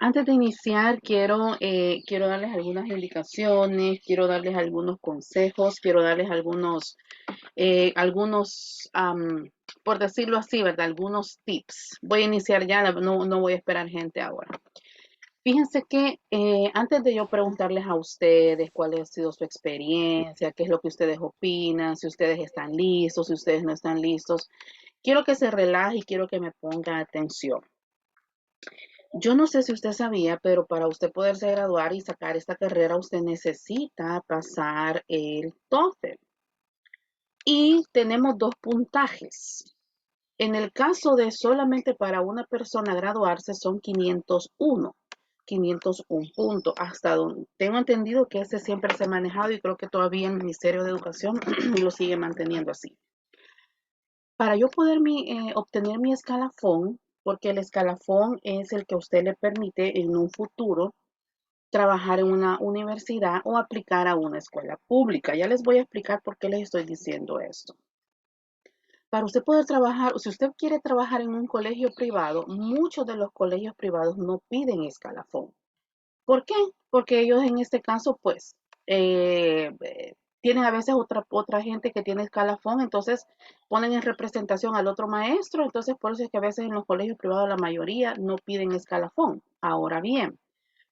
Antes de iniciar, quiero darles algunas indicaciones, quiero darles algunos consejos, quiero darles por decirlo así, ¿verdad? Algunos tips. Voy a iniciar ya, no voy a esperar gente ahora. Fíjense que antes de yo preguntarles a ustedes cuál ha sido su experiencia, qué es lo que ustedes opinan, si ustedes están listos, si ustedes no están listos, quiero que se relaje y quiero que me ponga atención. Yo no sé si usted sabía, pero para usted poderse graduar y sacar esta carrera, usted necesita pasar el TOEFL. Y tenemos dos puntajes. En el caso de solamente para una persona graduarse son 501 puntos, hasta donde tengo entendido que ese siempre se ha manejado y creo que todavía el Ministerio de Educación lo sigue manteniendo así. Para yo poder obtener mi escalafón, porque el escalafón es el que a usted le permite en un futuro trabajar en una universidad o aplicar a una escuela pública. Ya les voy a explicar por qué les estoy diciendo esto. Para usted poder trabajar, si usted quiere trabajar en un colegio privado, muchos de los colegios privados no piden escalafón. ¿Por qué? Porque ellos en este caso, pues, tienen a veces otra gente que tiene escalafón, entonces ponen en representación al otro maestro, entonces por eso es que a veces en los colegios privados la mayoría no piden escalafón. Ahora bien,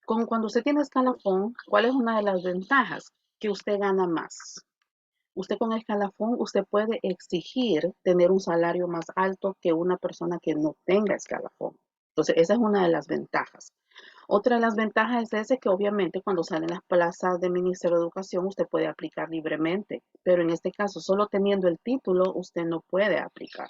cuando usted tiene escalafón, ¿cuál es una de las ventajas? Que usted gana más. Usted con escalafón, usted puede exigir tener un salario más alto que una persona que no tenga escalafón. Entonces, esa es una de las ventajas. Otra de las ventajas es ese que obviamente cuando salen las plazas del Ministerio de Educación usted puede aplicar libremente, pero en este caso solo teniendo el título usted no puede aplicar.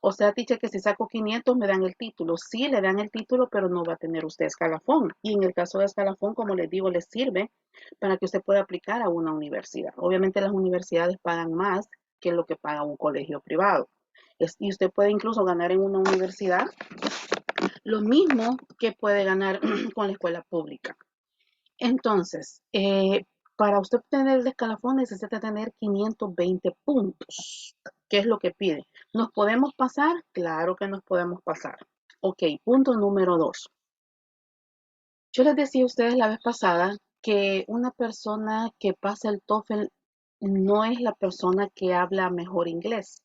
O sea, teacher, que si saco 500 me dan el título. Sí, le dan el título, pero no va a tener usted escalafón. Y en el caso de escalafón, como les digo, les sirve para que usted pueda aplicar a una universidad. Obviamente las universidades pagan más que lo que paga un colegio privado. Y usted puede incluso ganar en una universidad lo mismo que puede ganar con la escuela pública. Entonces, para usted obtener el escalafón necesita tener 520 puntos. ¿Qué es lo que pide? ¿Nos podemos pasar? Claro que nos podemos pasar. Ok, punto número 2. Yo les decía a ustedes la vez pasada que una persona que pasa el TOEFL no es la persona que habla mejor inglés,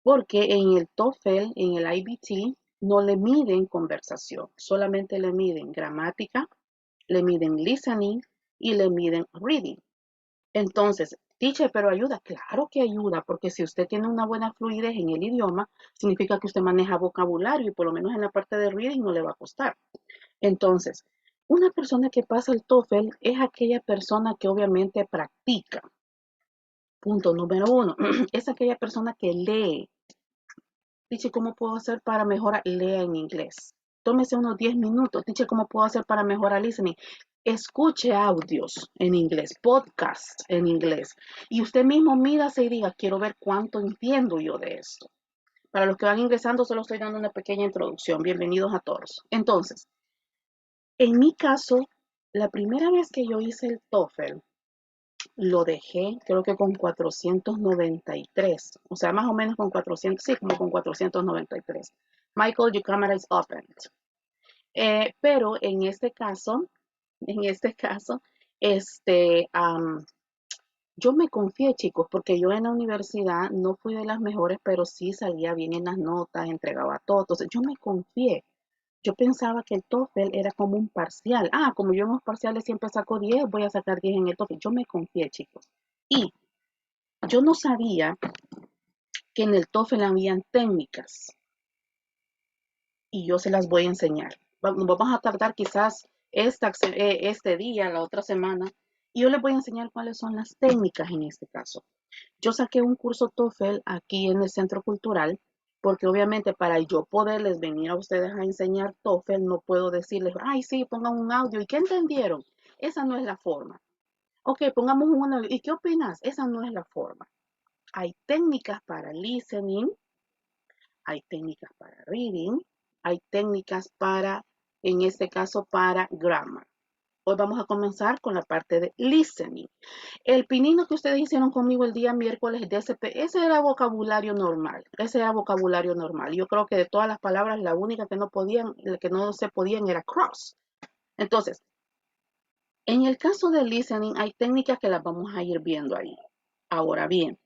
porque en el TOEFL, en el IBT, no le miden conversación, solamente le miden gramática, le miden listening y le miden reading. Entonces, teacher, pero ayuda, claro que ayuda, porque si usted tiene una buena fluidez en el idioma, significa que usted maneja vocabulario y por lo menos en la parte de reading no le va a costar. Entonces, una persona que pasa el TOEFL es aquella persona que obviamente practica. Punto número 1, es aquella persona que lee. Dice, ¿cómo puedo hacer para mejorar? Lea en inglés. Tómese unos 10 minutos. Dice, ¿cómo puedo hacer para mejorar listening? Escuche audios en inglés, podcasts en inglés. Y usted mismo mírase y diga, quiero ver cuánto entiendo yo de esto. Para los que van ingresando, solo estoy dando una pequeña introducción. Bienvenidos a todos. Entonces, en mi caso, la primera vez que yo hice el TOEFL, lo dejé, creo que con 493, o sea, más o menos con 400, sí, como con 493. Michael, your camera is open. Pero en este caso, este, yo me confié, chicos, porque yo en la universidad no fui de las mejores, pero sí salía bien en las notas, entregaba todo. Entonces, yo me confié. Yo pensaba que el TOEFL era como un parcial. Como yo en los parciales siempre saco 10, voy a sacar 10 en el TOEFL. Yo me confié, chicos. Y yo no sabía que en el TOEFL habían técnicas y yo se las voy a enseñar. Vamos a tardar quizás este día, la otra semana, y yo les voy a enseñar cuáles son las técnicas en este caso. Yo saqué un curso TOEFL aquí en el Centro Cultural, porque obviamente para yo poderles venir a ustedes a enseñar TOEFL, no puedo decirles, ay, sí, pongan un audio. ¿Y qué entendieron? Esa no es la forma. Ok, pongamos un audio. ¿Y qué opinas? Esa no es la forma. Hay técnicas para listening, hay técnicas para reading, hay técnicas para, en este caso, para grammar. Hoy vamos a comenzar con la parte de listening. El pinino que ustedes hicieron conmigo el día miércoles de SP, ese era vocabulario normal. Ese era vocabulario normal. Yo creo que de todas las palabras, la única que no se podían era cross. Entonces, en el caso del listening, hay técnicas que las vamos a ir viendo ahí. Ahora bien,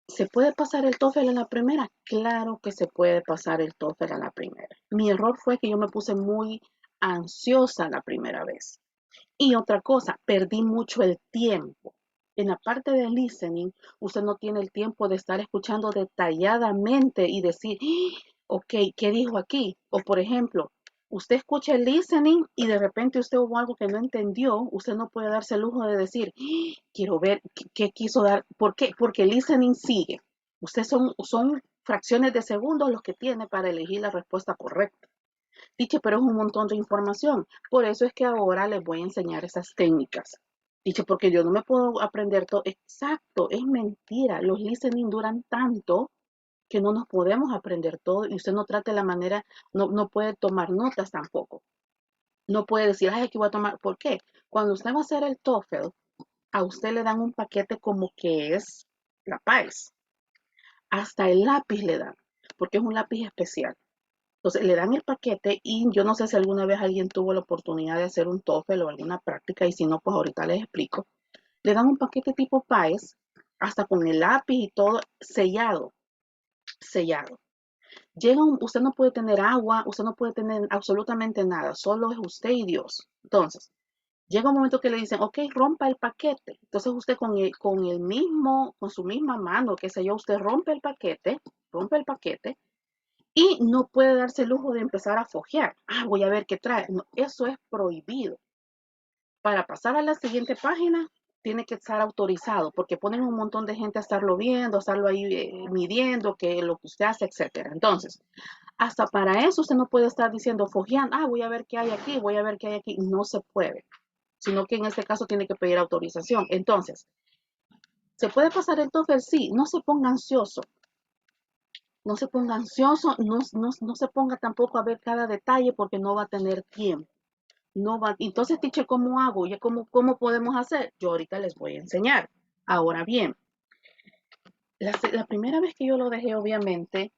¿se puede pasar el TOEFL a la primera? Claro que se puede pasar el TOEFL a la primera. Mi error fue que yo me puse muy ansiosa la primera vez. Y otra cosa, perdí mucho el tiempo. En la parte de listening, usted no tiene el tiempo de estar escuchando detalladamente y decir, ok, ¿qué dijo aquí? O por ejemplo, usted escucha el listening y de repente usted hubo algo que no entendió, usted no puede darse el lujo de decir, quiero ver qué quiso dar. ¿Por qué? Porque el listening sigue. Usted son fracciones de segundos los que tiene para elegir la respuesta correcta. Dice, pero es un montón de información. Por eso es que ahora les voy a enseñar esas técnicas. Dice, porque yo no me puedo aprender todo. Exacto, es mentira. Los listening duran tanto que no nos podemos aprender todo y usted no trate la manera, no puede tomar notas tampoco. No puede decir, ay, aquí voy a tomar. ¿Por qué? Cuando usted va a hacer el TOEFL, a usted le dan un paquete como que es la PAES. Hasta el lápiz le dan, porque es un lápiz especial. Entonces le dan el paquete y yo no sé si alguna vez alguien tuvo la oportunidad de hacer un TOEFL o alguna práctica y si no, pues ahorita les explico. Le dan un paquete tipo PAES, hasta con el lápiz y todo sellado, sellado. Usted no puede tener agua, usted no puede tener absolutamente nada, solo es usted y Dios. Entonces, llega un momento que le dicen, ok, rompa el paquete. Entonces usted con su misma mano, qué sé yo, usted rompe el paquete y no puede darse el lujo de empezar a fojear. Ah, voy a ver qué trae. No, eso es prohibido. Para pasar a la siguiente página, tiene que estar autorizado, porque ponen un montón de gente a estarlo viendo, a estarlo ahí midiendo, que lo que usted hace, etcétera. Entonces, hasta para eso usted no puede estar diciendo, fojeando, ah, voy a ver qué hay aquí, voy a ver qué hay aquí. No se puede, sino que en este caso tiene que pedir autorización. Entonces, ¿se puede pasar el TOEFL? Sí, no se ponga ansioso. No se ponga ansioso, no se ponga tampoco a ver cada detalle porque no va a tener tiempo. No va. Entonces, teacher, ¿cómo hago? ¿Ya cómo podemos hacer? Yo ahorita les voy a enseñar. Ahora bien, la primera vez que yo lo dejé, obviamente,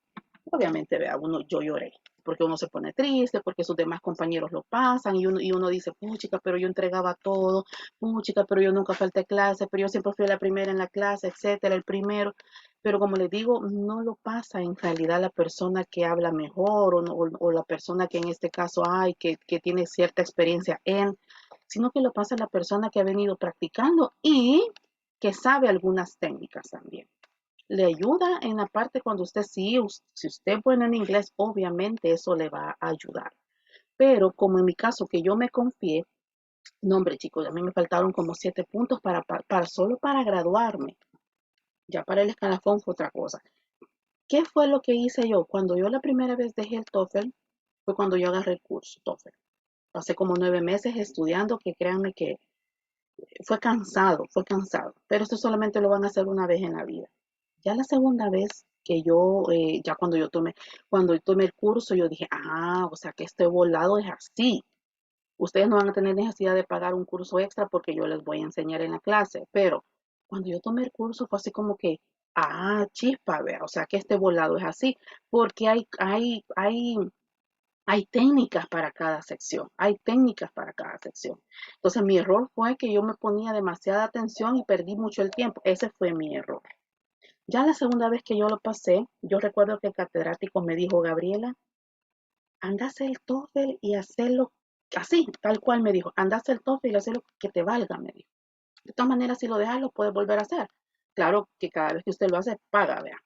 vea, yo lloré, porque uno se pone triste, porque sus demás compañeros lo pasan, y uno dice, puchica, pero yo entregaba todo, puchica, pero yo nunca falté clase, pero yo siempre fui la primera en la clase, etcétera, el primero. Pero como les digo, no lo pasa en realidad la persona que habla mejor o la persona que en este caso hay, que tiene cierta experiencia sino que lo pasa la persona que ha venido practicando y que sabe algunas técnicas también. Le ayuda en la parte cuando usted sí, si usted es bueno en inglés, obviamente eso le va a ayudar. Pero como en mi caso que yo me confié, no hombre chicos, a mí me faltaron como 7 puntos solo para graduarme. Ya para el escalafón fue otra cosa. ¿Qué fue lo que hice yo? Cuando yo la primera vez dejé el TOEFL, fue cuando yo agarré el curso TOEFL. Pasé como 9 meses estudiando, que créanme que fue cansado, pero esto solamente lo van a hacer una vez en la vida. Ya la segunda vez que yo, ya cuando yo tomé el curso, yo dije, o sea que este volado es así. Ustedes no van a tener necesidad de pagar un curso extra porque yo les voy a enseñar en la clase, pero cuando yo tomé el curso fue así como que, chispa, vea, o sea que este volado es así, porque hay técnicas para cada sección, hay técnicas para cada sección. Entonces mi error fue que yo me ponía demasiada atención y perdí mucho el tiempo. Ese fue mi error. Ya la segunda vez que yo lo pasé, yo recuerdo que el catedrático me dijo, Gabriela, anda a hacer el TOEFL y hacerlo así, tal cual me dijo, anda a hacer el TOEFL y hacerlo que te valga, me dijo. De todas maneras, si lo dejas, lo puedes volver a hacer. Claro que cada vez que usted lo hace, paga, vea.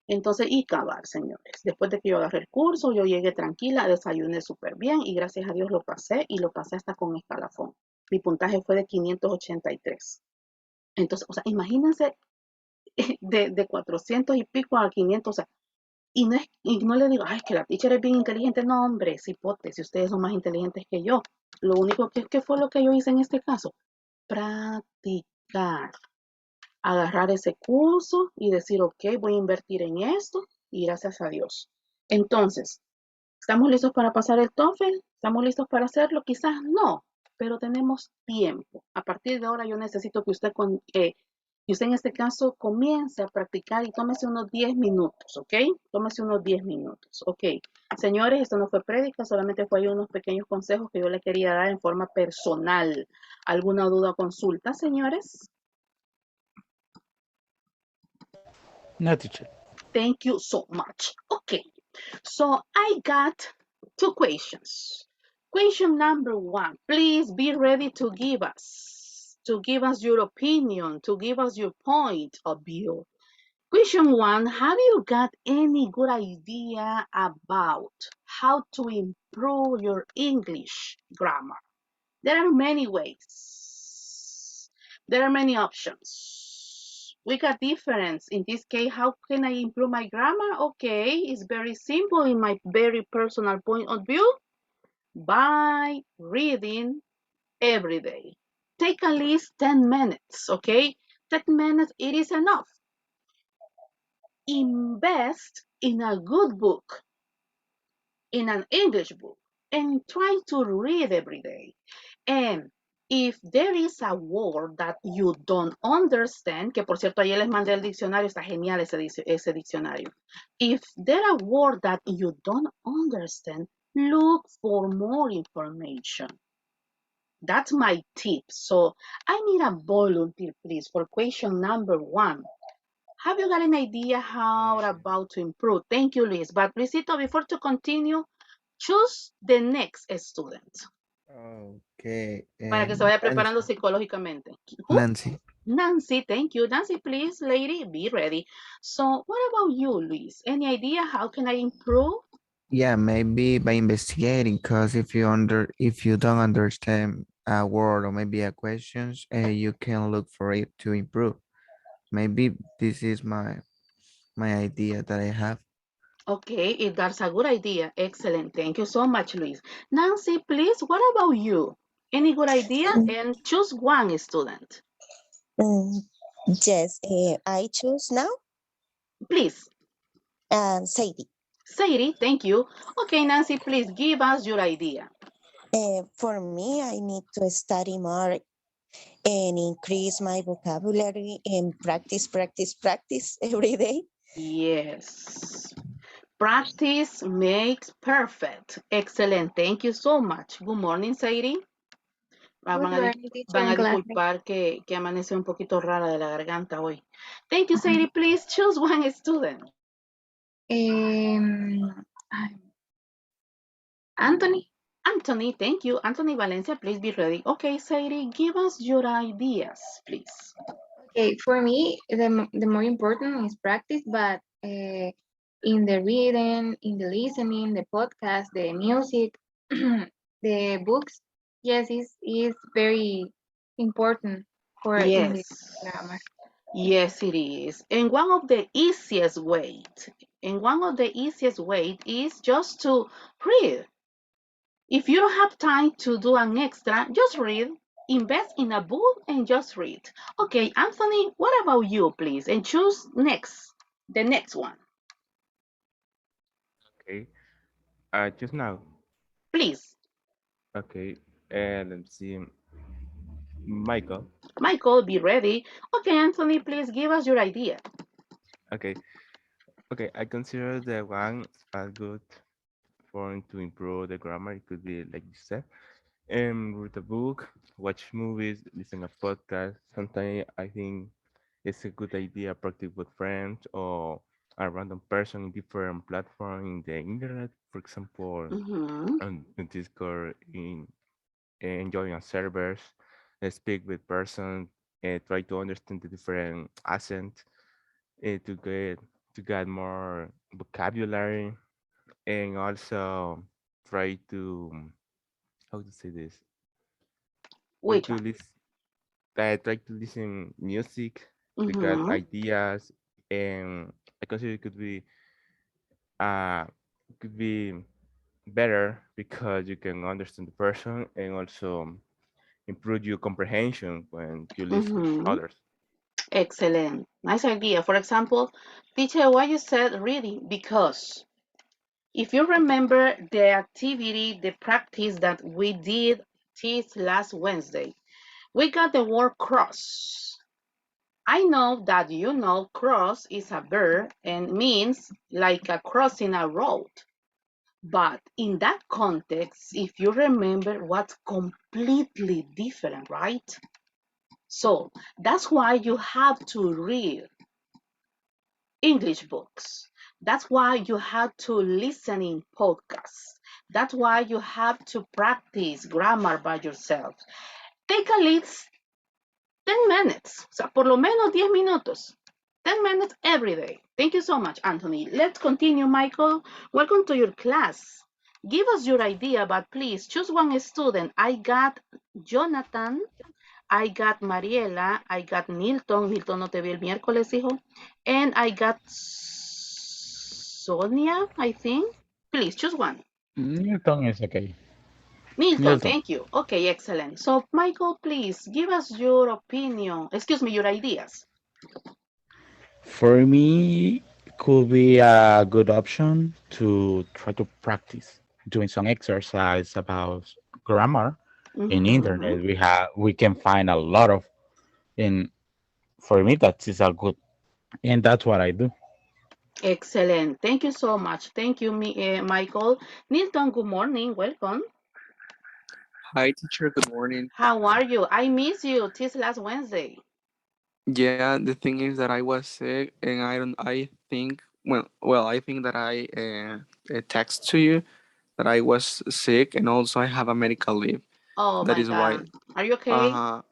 Entonces, y acabar, señores. Después de que yo agarré el curso, yo llegué tranquila, desayuné súper bien y gracias a Dios lo pasé y lo pasé hasta con escalafón. Mi puntaje fue de 583. Entonces, o sea, imagínense de 400 y pico a 500, o sea, y no le digo, ay, que la teacher es bien inteligente. No, hombre, cipote, si ustedes son más inteligentes que yo. Lo único que fue lo que yo hice en este caso, practicar, agarrar ese curso y decir, ok, voy a invertir en esto y gracias a Dios. Entonces, ¿estamos listos para pasar el TOEFL? ¿Estamos listos para hacerlo? Quizás no, pero tenemos tiempo. A partir de ahora yo necesito que usted Y usted en este caso comience a practicar y tómese unos 10 minutos, ¿ok? Tómese unos 10 minutos, ¿ok? Señores, esto no fue prédica, solamente fue ahí unos pequeños consejos que yo le quería dar en forma personal. ¿Alguna duda o consulta, señores? No, teacher. Thank you so much. Okay, so I got two questions. Question number one, please be ready to give us your opinion, to give us your point of view. Question one, have you got any good idea about how to improve your English grammar? There are many ways. There are many options. We got difference. In this case, how can I improve my grammar? Okay, it's very simple in my very personal point of view. By reading every day. Take at least 10 minutes, okay? 10 minutes, it is enough. Invest in a good book, in an English book, and try to read every day. And if there is a word that you don't understand, que por cierto ayer les mandé el diccionario, está genial ese diccionario. If there are word that you don't understand, look for more information. That's my tip. So I need a volunteer, please, for question number one. Have you got an idea how about to improve? Thank you, Luis. But Luisito, before to continue, choose the next student Okay, para que se vaya Nancy. preparando psicológicamente. Who? Nancy. Nancy, thank you. Nancy, please, lady, be ready. So what about you, Luis? Any idea how can I improve? Yeah, maybe by investigating, because if you don't understand a word or maybe a questions, you can look for it to improve. Maybe this is my idea that I have. Okay, that's a good idea. Excellent. Thank you so much, Luis. Nancy, please, what about you? Any good idea? And choose one student. Mm, yes, I choose now. Please. Sadie. Sadie, thank you. Okay, Nancy, please give us your idea. For me, I need to study more and increase my vocabulary and practice every day. Yes. Practice makes perfect. Excellent. Thank you so much. Good morning, Sadie. Good Van a, morning, teacher van and a class. disculpar que amanece un poquito rara de la garganta hoy. Thank you, Sadie. Please choose one student. Ay, Anthony. Anthony, thank you. Anthony Valencia, please be ready. Okay, Sadie, give us your ideas, please. Okay, for me, the more important is practice, but in the reading, in the listening, the podcast, the music, the books, yes, is very important for English Yes. grammar. Yes, it is. And one of the easiest ways is just to read. If you don't have time to do an extra, just read. Invest in a book and just read. Okay, Anthony, what about you, please? And choose the next one. Okay. Just now. Please. Okay. And let's see. Michael. Michael, be ready. Okay, Anthony, please give us your idea. Okay. Okay. I consider the one as good for to improve the grammar. It could be like you said. Read a book, watch movies, listen a podcast. Sometimes I think it's a good idea practice with friends or a random person in different platform in the internet. For example, Mm-hmm. on Discord, in enjoying servers, speak with person, try to understand the different accent, to get more vocabulary, and also try to how to say this, try Which to one? listen, try to listen music to get Mm-hmm. ideas, and I consider uh could be better because you can understand the person and also improve your comprehension when you listen Mm-hmm. others. Excellent. Nice idea. For example, teacher, why you said reading? Because if you remember the activity, the practice that we did this last Wednesday, we got the word cross. I know that you know cross is a verb and means like a crossing a road. But in that context, if you remember, what's completely different, right? So that's why you have to read English books. That's why you have to listen in podcasts. That's why you have to practice grammar by yourself. Take at least 10 minutes, o sea, por lo menos 10 minutos. 10 minutes every day. Thank you so much, Anthony. Let's continue, Michael. Welcome to your class. Give us your idea, but please choose one student. I got Jonathan, I got Mariela, I got Milton. Milton no te vi el miércoles, hijo. And I got Sonia, I think. Please choose one. Newton is okay. Milton, Newton. thank you. Okay, excellent. So, Michael, please give us your opinion. Excuse me, your ideas. For me, could be a good option to try to practice doing some exercise about grammar in Mhm. internet. We can find a lot of, and for me that is a good, and that's what I do. Excellent. Thank you so much. Thank you, Michael. Nilton, good morning. Welcome. Hi, teacher. Good morning. How are you? I miss you this last Wednesday. Yeah, the thing is that I was sick, and I don't. I think I think that I text to you that I was sick, and also I have a medical leave. Oh That my is why. God. Are you Uh okay? huh.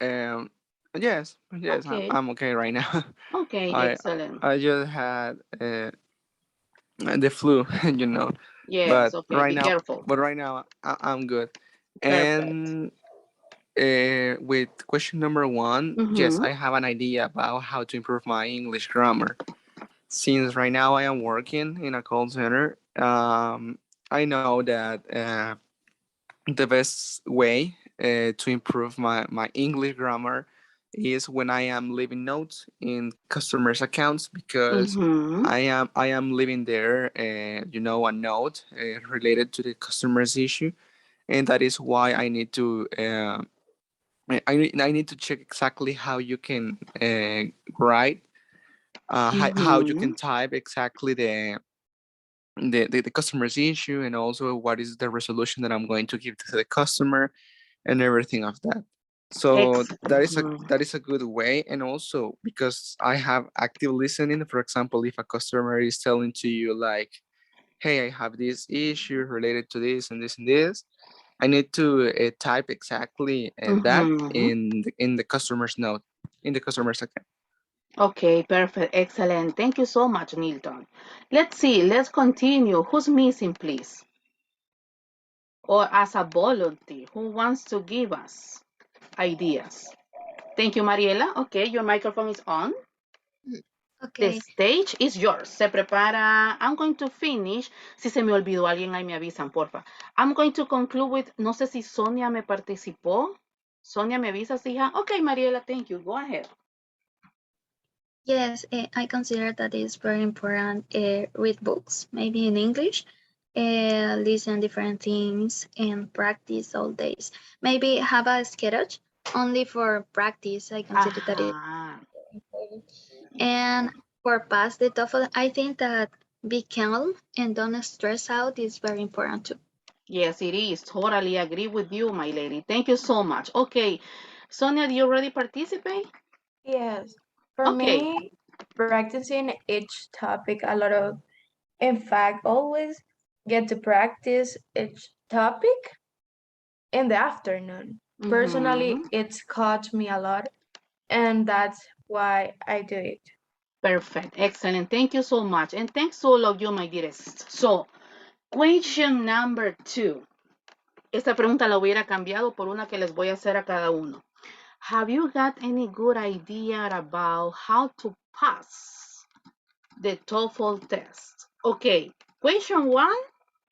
Um. Yes. Okay. I'm okay right now. Okay, I excellent. I just had the flu, you know. Yes, But okay. right Be now, careful. I'm good. Perfect. And with question number one, yes, Mm-hmm. I have an idea about how to improve my English grammar. Since right now I am working in a call center, I know that the best way to improve my English grammar is when I am leaving notes in customers' accounts because Mm-hmm. I am leaving there, a note related to the customer's issue, and that is why I need to. I need to check exactly how you can write, how you Mm-hmm. can type exactly the customer's issue, and also what is the resolution that I'm going to give to the customer and everything of that. So Mm-hmm. that is a good way, and also because I have active listening. For example, if a customer is telling to you like, "Hey, I have this issue related to this and this and this," I need to type exactly that Mm-hmm. in the customer's note, in the customer's account. Okay, perfect. Excellent. Thank you so much, Nilton. Let's see. Let's continue. Who's missing, please? Or as a volunteer, who wants to give us ideas? Thank you, Mariela. Okay, your microphone is on. The Okay. stage is yours. Se prepara. I'm going to finish. Si se me olvidó alguien, ahí me avisan, porfa. I'm going to conclude with, no sé si Sonia me participó. Sonia, ¿me avisas, hija? Okay, Mariela, thank you. Go ahead. Yes, I consider that it's very important. Read books, maybe in English, listen different things, and practice all days. Maybe have a schedule only for practice. I consider that it Ajá. important. And for pass the TOEFL, I think that be calm and don't stress out is very important too. Yes, it is. Totally agree with you, my lady. Thank you so much. Okay, Sonia, do you already participate? Yes, for Okay. me, practicing each topic a lot of, in fact, always get to practice each topic in the afternoon. Personally, Mm-hmm. it's caught me a lot, and that's why I do it. Perfect. Excellent. Thank you so much. And thanks to all of you, my dearest. So, question number 2. Esta pregunta la hubiera cambiado por una que les voy a hacer a cada uno. Have you got any good idea about how to pass the TOEFL test? Okay. Question 1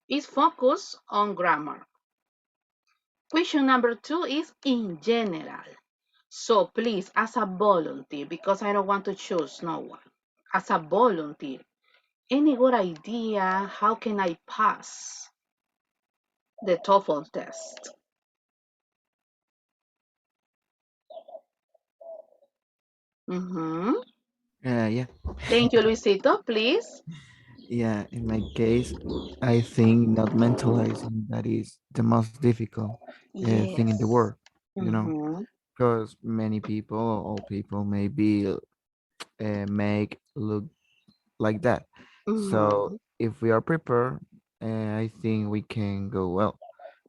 is focused on grammar. Question number 2 is in general. So please, as a volunteer, because I don't want to choose no one, as a volunteer, any good idea how can I pass the TOEFL test? Mm-hmm. Yeah, Thank you, Luisito. Please. yeah. In my case, I think not mentalizing that is the most difficult thing in the world. Yes. You know, Mm-hmm. because many people, all people, maybe make look like that. So Mm-hmm. if we are prepared, I think we can go well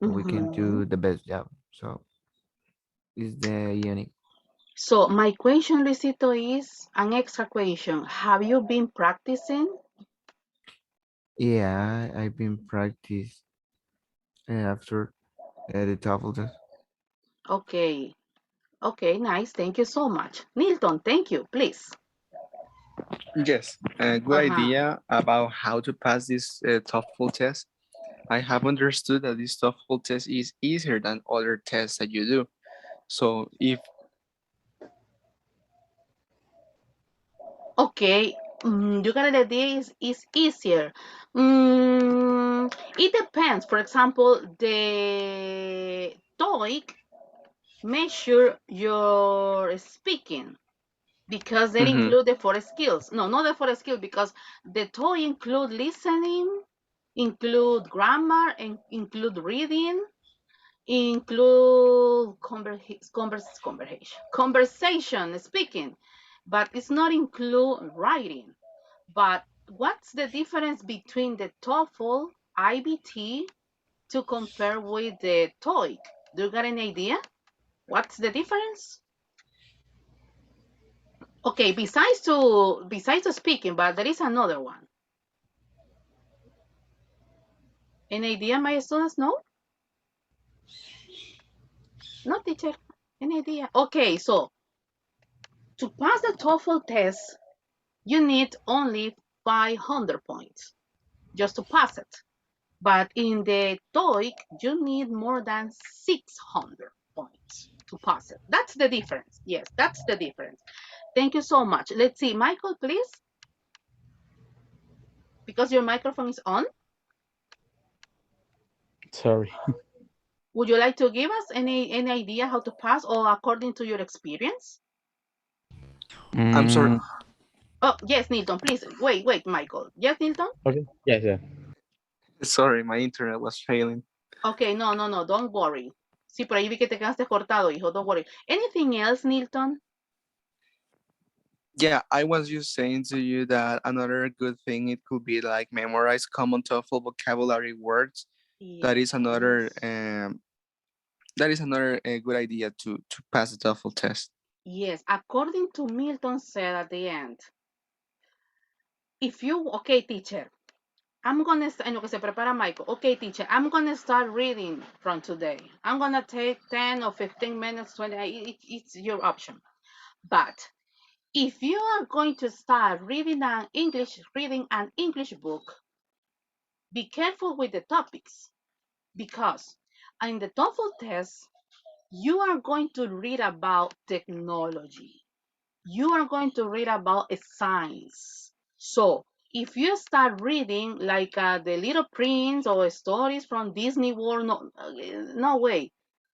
and we can Mm-hmm. do the best job. So is the unique. So my question, Luisito, is an extra question. Have you been practicing? Yeah, I've been practice after the TOEFL test. Okay. Okay, nice. Thank you so much. Nilton, thank you. Please. Yes, a good Uh-huh. idea about how to pass this TOEFL test. I have understood that this TOEFL test is easier than other tests that you do. So if Okay. You got an idea is easier. It depends. For example, the TOEIC measure your speaking because they mhm, include the four skills. No, not the four skills because the TOEIC include listening, include grammar, and include reading, include conversation speaking, but it's not include writing. But what's the difference between the TOEFL IBT to compare with the TOEIC? Do you got an idea? What's the difference? Okay, besides to speaking, but there is another one. Any idea, my students? No, no, teacher. Any idea? Okay, so to pass the TOEFL test, you need only 500 points just to pass it. But in the TOEIC, you need more than 600 points to pass it. That's the difference. Yes, that's the difference. Thank you so much. Let's see, Michael, please, because your microphone is on. Sorry. Would you like to give us any idea how to pass or according to your experience? I'm sorry. Mm, Oh, yes, Nilton, please. Wait, Michael. Yes, Nilton? okay. Yes, yeah. Sorry, my internet was failing. Okay, no, don't worry. Sí, por ahí vi que te quedaste cortado, hijo, don't worry. Anything else, Nilton? Yeah, I was just saying to you that another good thing it could be like memorize common TOEFL vocabulary words. That is another Yes. good idea to pass the TOEFL test. Yes, according to Milton said at the end, if you, okay, teacher, I'm gonna, en lo que se prepara Michael, okay, teacher, I'm gonna start reading from today. I'm gonna take 10 or 15 minutes, 20, it's your option. But if you are going to start reading an English book, be careful with the topics because in the TOEFL test, you are going to read about technology. You are going to read about science. So if you start reading like the Little Prince or stories from Disney World, no way.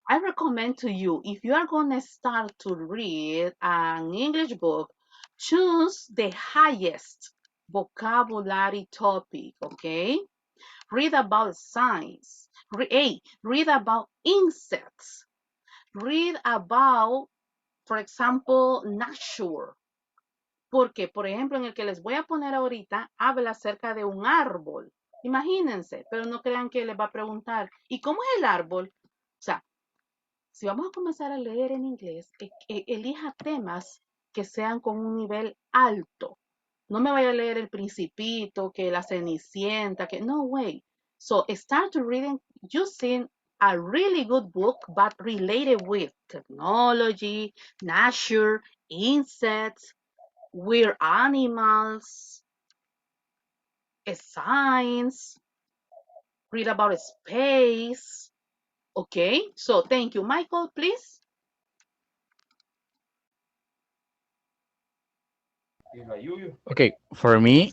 I recommend to you, if you are going to start to read an English book, choose the highest vocabulary topic, okay? Read about science. Read about insects. Read about, for example, nature. Porque, por ejemplo, en el que les voy a poner ahorita, habla acerca de un árbol. Imagínense, pero no crean que les va a preguntar, ¿y cómo es el árbol? O sea, si vamos a comenzar a leer en inglés, elija temas que sean con un nivel alto. No me vaya a leer El Principito, que La Cenicienta, que no way. So start to reading using a really good book, but related with technology, nature, insects, weird animals, science, read about space. Okay, so thank you. Michael, please. Okay, for me,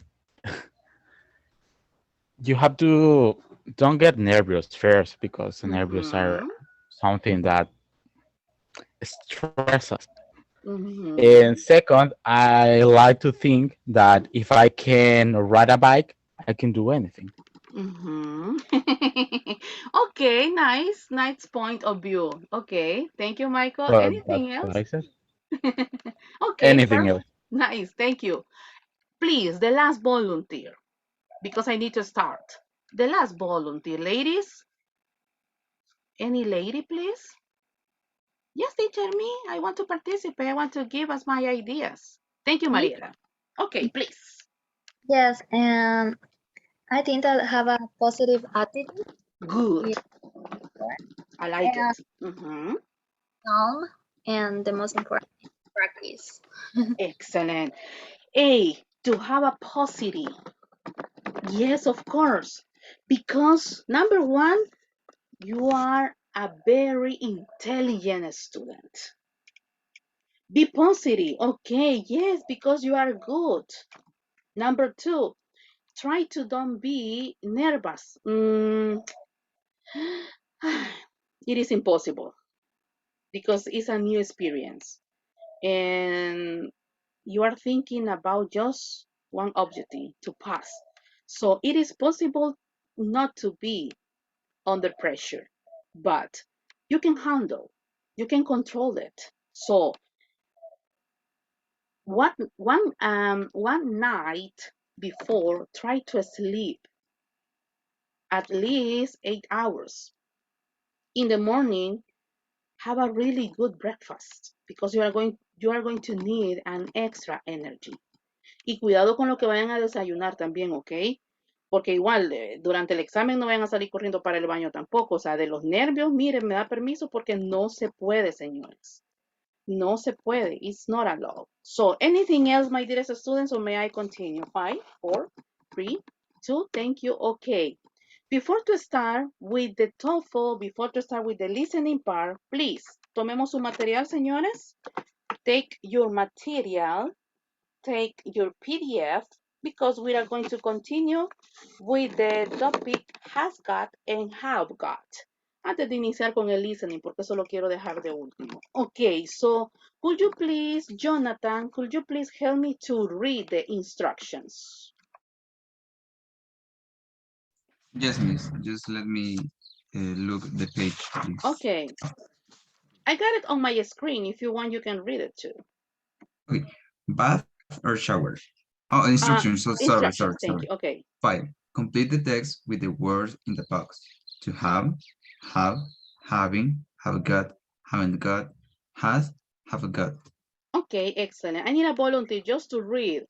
you have to don't get nervous first because the nervous are Mm-hmm. something that stresses. And second, I like to think that if I can ride a bike, I can do anything. Okay, nice point of view. Okay, thank you, Michael. But Anything what else? I said. Okay, Anything else? perfect. Nice, thank you. Please, the last volunteer, because I need to start. The last volunteer, ladies. Any lady, please? Yes, teacher, me. I want to participate. I want to give us my ideas. Thank you, Me? Mariela. Okay, please. Yes, and I think that have a positive attitude Good. is important, I like and it. Mhm. calm, and the most important, practice. Excellent. A, to have a positive. Yes, of course. Because number one, you are a very intelligent student. Be positive. Okay, yes, because you are good. Number two, try to don't be nervous. It is impossible because it's a new experience. And you are thinking about just one objective to pass. So it is possible not to be under pressure, but you can handle, you can control it. So one night before, try to sleep at least 8 hours. In the morning, have a really good breakfast because you are going to need an extra energy. Y cuidado con lo que vayan a desayunar también, ¿ok? Porque igual, durante el examen no vayan a salir corriendo para el baño tampoco. O sea, de los nervios, miren, me da permiso porque no se puede, señores. No se puede. It's not allowed. So, anything else, my dearest students, or may I continue? 5, 4, 3, 2, thank you. Okay. Before to start with the TOEFL, before to start with the listening part, please, tomemos su material, señores. Take your material, take your PDF, because we are going to continue with the topic has got and have got. Antes de iniciar con el listening, porque eso lo quiero dejar de último. Okay, so could you please, Jonathan, could you please help me to read the instructions? Yes, miss. Just let me look the page, please. Okay, I got it on my screen. If you want, you can read it too. Okay. Bath or shower? Oh, instructions. So sorry. Instructions, thank you. Okay. 5. Complete the text with the words in the box. To have, having, have got, haven't got, has, have got. Okay, excellent. I need a volunteer just to read.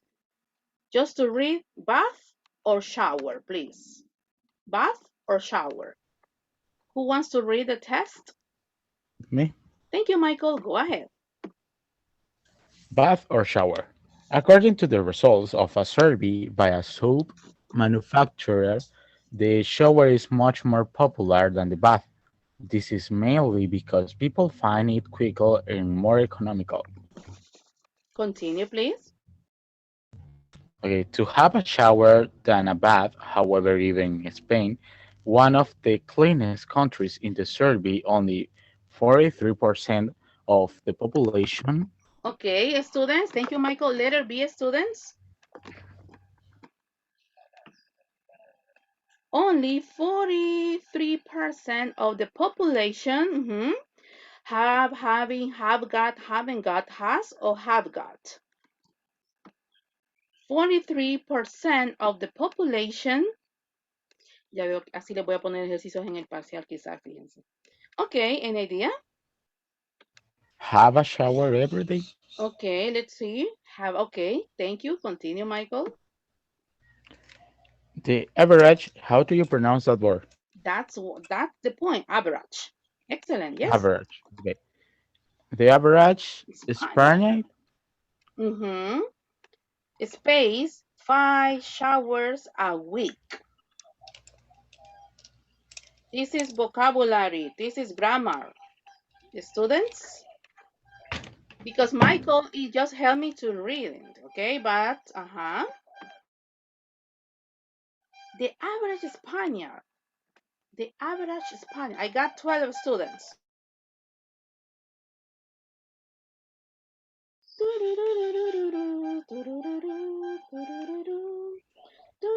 Just to read bath or shower, please. Bath or shower? Who wants to read the test? Me? Thank you, Michael. Go ahead. Bath or shower? According to the results of a survey by a soap manufacturer, the shower is much more popular than the bath. This is mainly because people find it quicker and more economical. Continue, please. Okay, to have a shower than a bath, however, even in Spain, one of the cleanest countries in the survey, only 43% of the population. Okay, students. Thank you, Michael. Letter B, students. Only 43% of the population have, having, have got, haven't got, has, or have got. 43% of the population. Ya veo, así les voy a poner ejercicios en el parcial quizás, fíjense. Okay, an idea? Have a shower every day? Okay, let's see. Okay, thank you. Continue, Michael. The average, how do you pronounce that word? That's the point. Average. Excellent. Yes. Average. Okay. The average Spanish. Spaniard. Space 5 showers a week. This is vocabulary. This is grammar. Students, because Michael, it just helped me to read it, okay? But the average Spaniard, I got 12 students.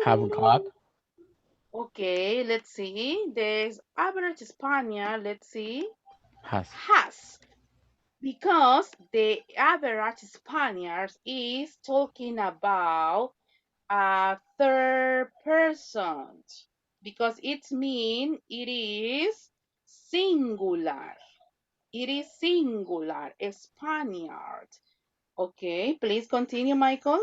Have got, Okay, let's see. There's average Spaniard, let's see. has. Has. Because the average Spaniard is talking about a third person. Because it means it is singular. It is singular, Spaniard. Okay, please continue, Michael.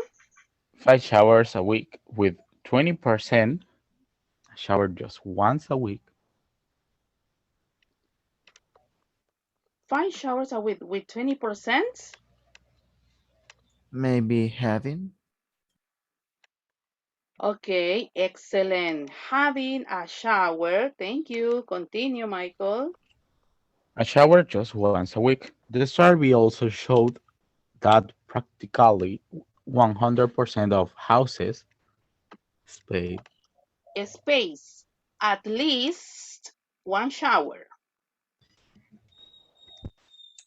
5 showers a week with 20% shower just once a week. 5 showers a week with 20%. Maybe having. Okay, excellent. Having a shower. Thank you. Continue, Michael. A shower just once a week. The survey also showed that practically 100% of houses spay. Space. At least one shower.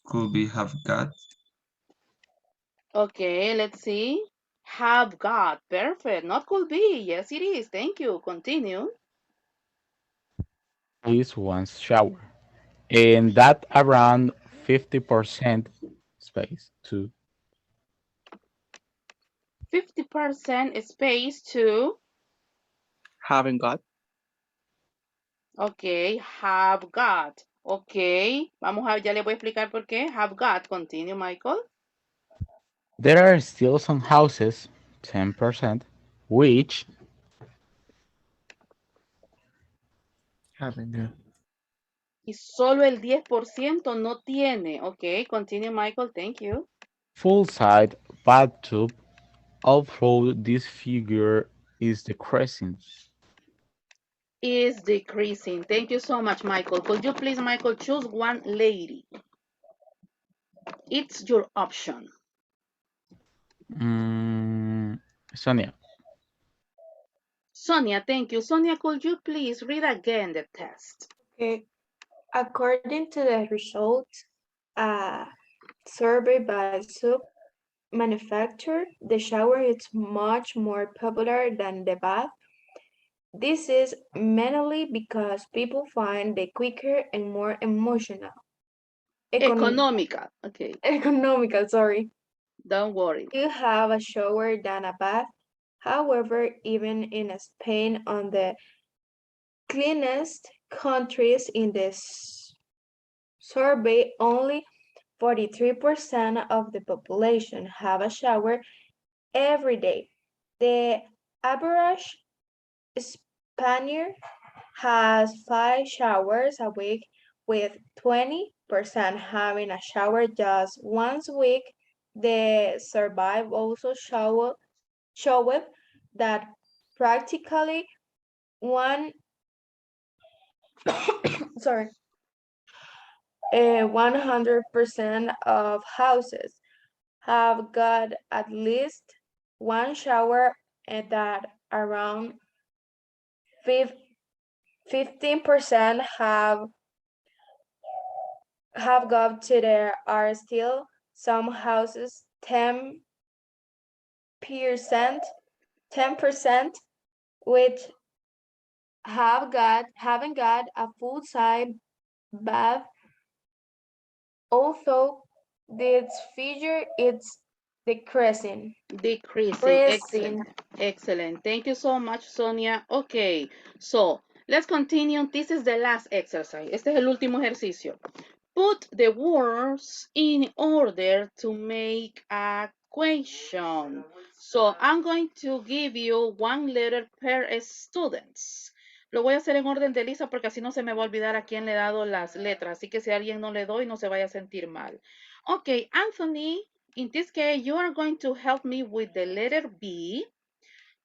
Could be have got. Okay, let's see. Have got. Perfect. Not could be. Yes, it is. Thank you. Continue. Is one shower. And that around 50% space too. 50% space to. Haven't got. Ok, have got. Ok, vamos a, ya le voy a explicar por qué. Have got. Continue, Michael. There are still some houses, 10%, which Haven't got. Y solo el 10% no tiene. Ok, continue, Michael. Thank you. full side bathtub, although this figure is decreasing. Is decreasing. Thank you so much, Michael. Could you please, Michael, choose one lady? It's your option. Sonia. Sonia, thank you. Sonia, could you please read again the test? Okay. According to the results, survey by soap manufacturer, the shower is much more popular than the bath. This is mainly because people find it quicker and more emotional. Economical. Okay, Economical, sorry. don't worry. To have a shower than a bath. However, even in Spain, on the cleanest countries in this survey, only 43% of the population have a shower every day. The average Spaniard has 5 showers a week, with 20% having a shower just once a week. The survey also showed that practically one sorry 100% of houses have got at least one shower, and that around 15% have got to. There are still some houses 10% which haven't got a full size bath. Also, this figure is decreasing. Decreasing. Excellent. Excellent. Thank you so much, Sonia. Okay, so let's continue. This is the last exercise. Este es el último ejercicio. Put the words in order to make a question. So I'm going to give you one letter per student. Lo voy a hacer en orden de lista porque así no se me va a olvidar a quién le he dado las letras. Así que si a alguien no le doy, no se vaya a sentir mal. Okay, Anthony, in this case, you are going to help me with the letter B.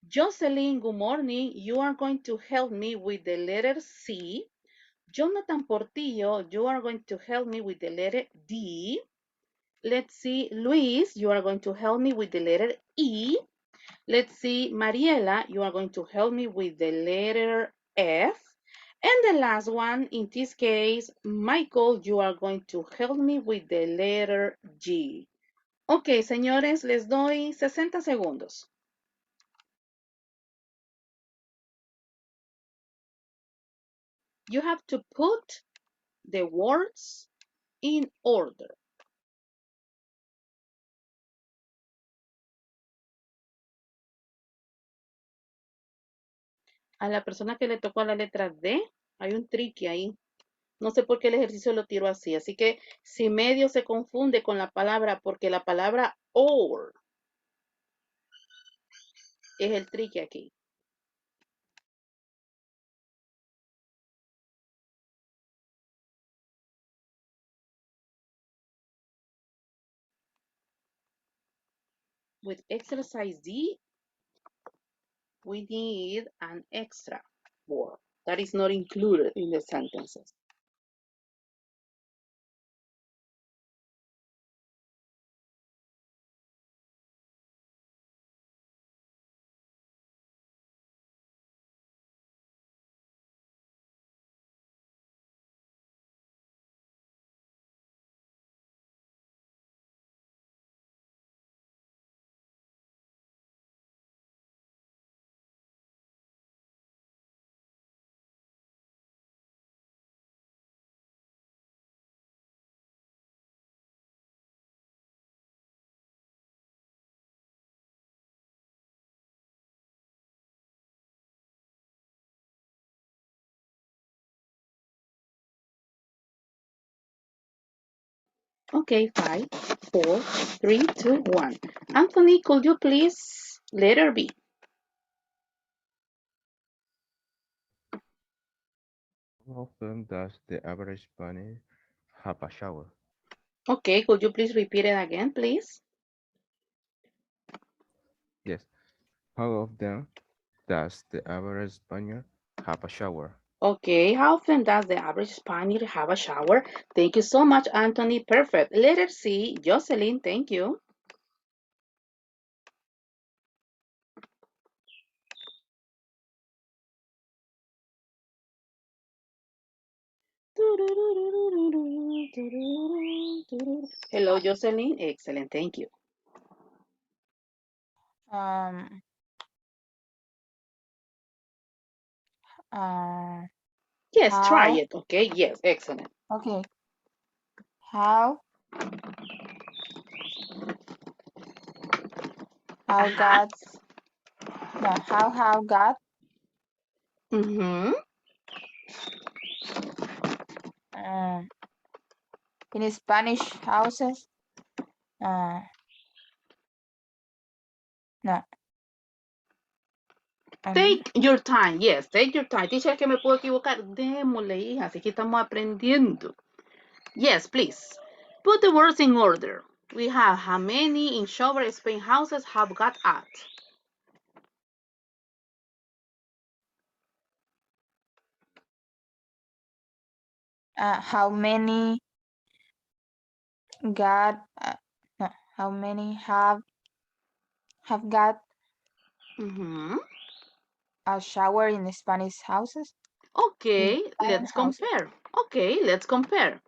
Jocelyn, good morning. You are going to help me with the letter C. Jonathan Portillo, you are going to help me with the letter D. Let's see, Luis, you are going to help me with the letter E. Let's see, Mariela, you are going to help me with the letter F. And the last one, in this case, Michael, you are going to help me with the letter G. Ok, señores, les doy 60 segundos. You have to put the words in order. A la persona que le tocó la letra D, hay un tricky ahí. No sé por qué el ejercicio lo tiro así. Así que si medio se confunde con la palabra, porque la palabra or es el tricky aquí. With exercise D, we need an extra word that is not included in the sentences. Okay, 5, 4, 3, 2, 1. Anthony, could you please letter B? How often does the average bunny have a shower? Okay, could you please repeat it again, please? Yes. How often does the average Spaniard have a shower? Okay, how often does the average Spaniard have a shower? Thank you so much, Anthony. Perfect. Letter C, Jocelyn, thank you. Hello, Jocelyn. Excellent, thank you. Um, Yes, try how, it. Okay, yes, excellent. okay, how Ajá. God, no, how God, Mhm. in Spanish houses, no, Take your time, yes, take your time. Teacher, que me puedo equivocar. Démosle, hija, así que estamos aprendiendo. Yes, please. Put the words in order. We have how many in shower Spain houses have got at. how many God, no, how many have got a shower in Spanish houses? Okay, Spanish let's houses. compare. Okay, let's compare.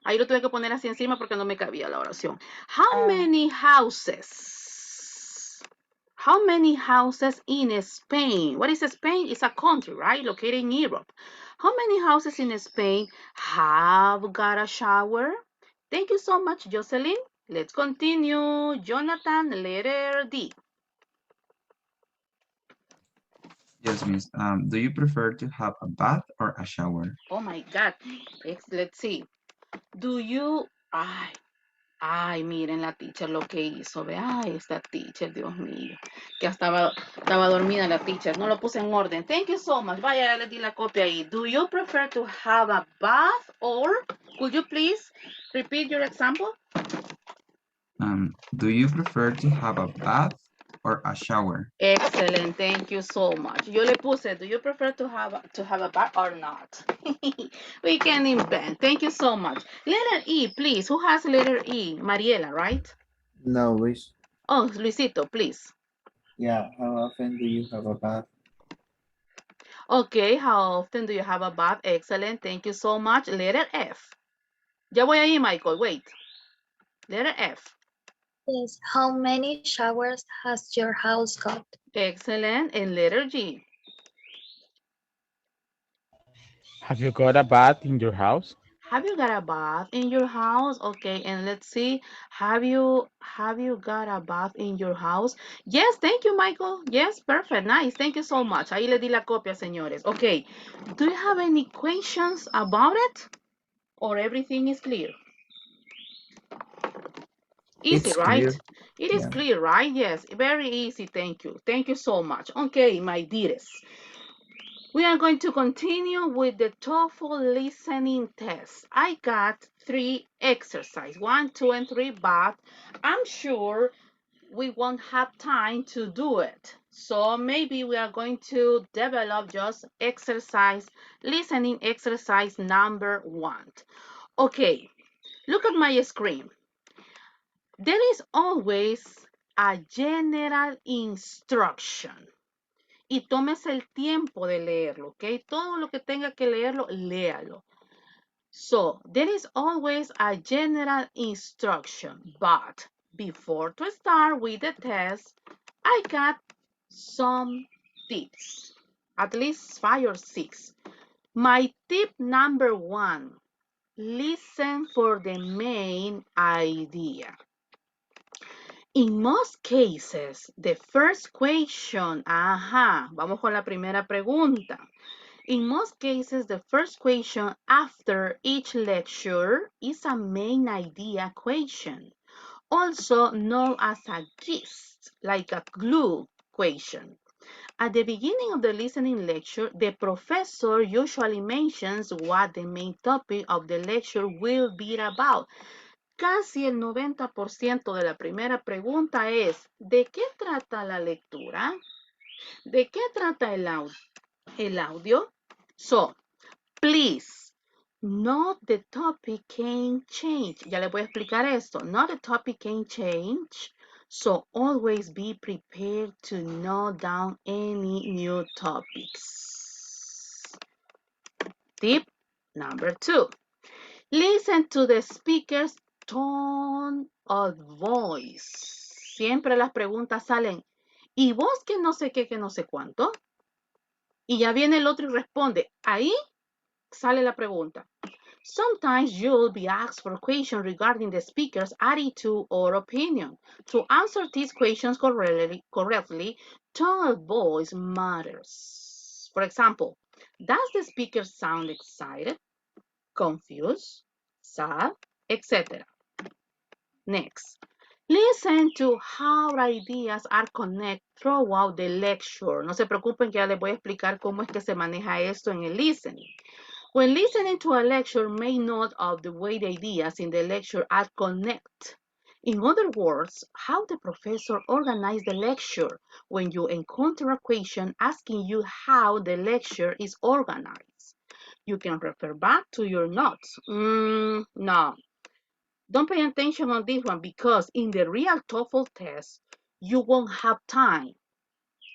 Ahí lo tuve que poner así encima porque no me cabía la oración. How many houses? How many houses in Spain? What is Spain? It's a country, right? Located in Europe. How many houses in Spain have got a shower? Thank you so much, Jocelyn. Let's continue. Jonathan, letter D. Yes, miss. Do you prefer to have a bath or a shower? Oh my God. Let's see. Do you... Ay, miren la teacher lo que hizo. Ve, ay, esta teacher, Dios mío. Que estaba dormida la teacher. No lo puse en orden. Thank you so much. Vaya, ya le di la copia ahí. Do you prefer to have a bath or could you please repeat your example? Do you prefer to have a bath or a shower? Excellent. Thank you so much. Yo le puse, do you prefer to have a bath or not? We can invent. Thank you so much. Letter E, please. Who has letter E? Mariela, right? No, Luis. Oh, Luisito, please. Yeah, how often do you have a bath? Okay, how often do you have a bath? Excellent, thank you so much. Letter F. Ya voy ahí, Michael, wait. Letter F. Yes. How many showers has your house got? Excellent. And letter G. Have you got a bath in your house? Have you got a bath in your house? Okay, and let's see. Have you got a bath in your house? Yes, thank you, Michael. Yes, perfect. Nice. Thank you so much. Ahí le di la copia, señores. Okay. Do you have any questions about it? Or everything is clear? Easy, It's right? clear. It is Yeah. clear, right? Yes, very easy. Thank you. Thank you so much. Okay, my dearest. We are going to continue with the TOEFL listening test. I got 3 exercises, 1, 2, and 3, but I'm sure we won't have time to do it. So maybe we are going to develop just listening exercise number 1. Okay, look at my screen. There is always a general instruction. Y tómese el tiempo de leerlo, ¿ok? Todo lo que tenga que leerlo, léalo. So, there is always a general instruction, but before to start with the test, I got some tips, at least 5 or 6. My tip number 1, listen for the main idea. In most cases, the first question, vamos con la primera pregunta. In most cases, the first question after each lecture is a main idea question, also known as a gist, like a glue question. At the beginning of the listening lecture, the professor usually mentions what the main topic of the lecture will be about. Casi el 90% de la primera pregunta es, ¿de qué trata la lectura? ¿De qué trata el audio? So, please, not the topic can change. Ya les voy a explicar esto. Not the topic can change. So, always be prepared to note down any new topics. Tip number 2. Listen to the speaker's tone of voice. Siempre las preguntas salen, ¿y vos que no sé qué, que no sé cuánto? Y ya viene el otro y responde, ahí sale la pregunta. Sometimes you'll be asked for questions regarding the speaker's attitude or opinion. To answer these questions correctly, tone of voice matters. For example, does the speaker sound excited, confused, sad, etc.? Next, listen to how ideas are connected throughout the lecture. No se preocupen que ya les voy a explicar cómo es que se maneja esto en el listening. When listening to a lecture, make note of the way the ideas in the lecture are connected. In other words, how the professor organized the lecture when you encounter a question asking you how the lecture is organized. You can refer back to your notes. No, don't pay attention on this one because in the real TOEFL test, you won't have time.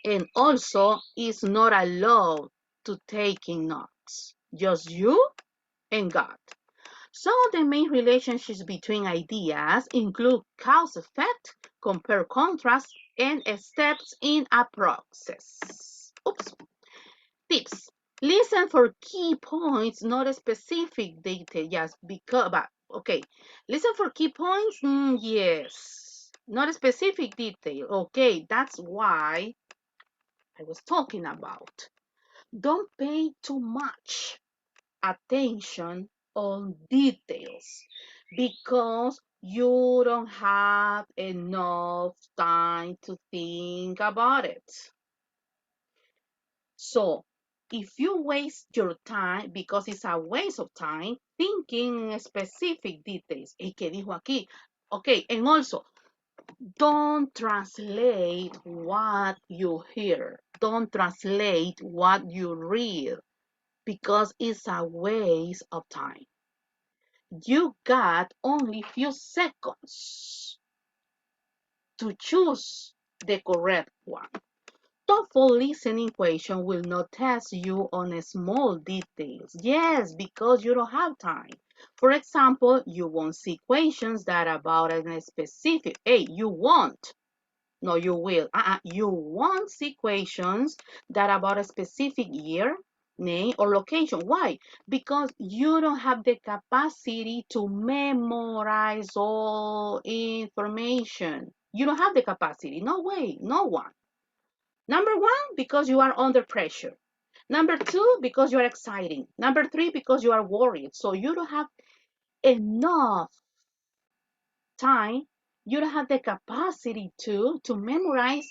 And also, it's not allowed to take in notes. Just you and God. Some of the main relationships between ideas include cause-effect, compare-contrast, and steps in a process. Oops. Tips. Listen for key points, not a specific detail. Yes, okay. Listen for key points. Yes, not a specific detail. Okay, that's why I was talking about. Don't pay too much attention on details because you don't have enough time to think about it. So, if you waste your time, because it's a waste of time, thinking in specific details. ¿Y qué dijo aquí? Okay, and also, don't translate what you hear. Don't translate what you read because it's a waste of time. You got only few seconds to choose the correct one. TOEFL listening question will not test you on small details. Yes, because you don't have time. For example, you won't see questions that are about a specific, hey, you won't. No, you will. You won't see questions that are about a specific year, name, or location. Why? Because you don't have the capacity to memorize all information. You don't have the capacity. No way. No one. Number one, because you are under pressure. Number two, because you are exciting. Number three, because you are worried. So you don't have enough time. You don't have the capacity to memorize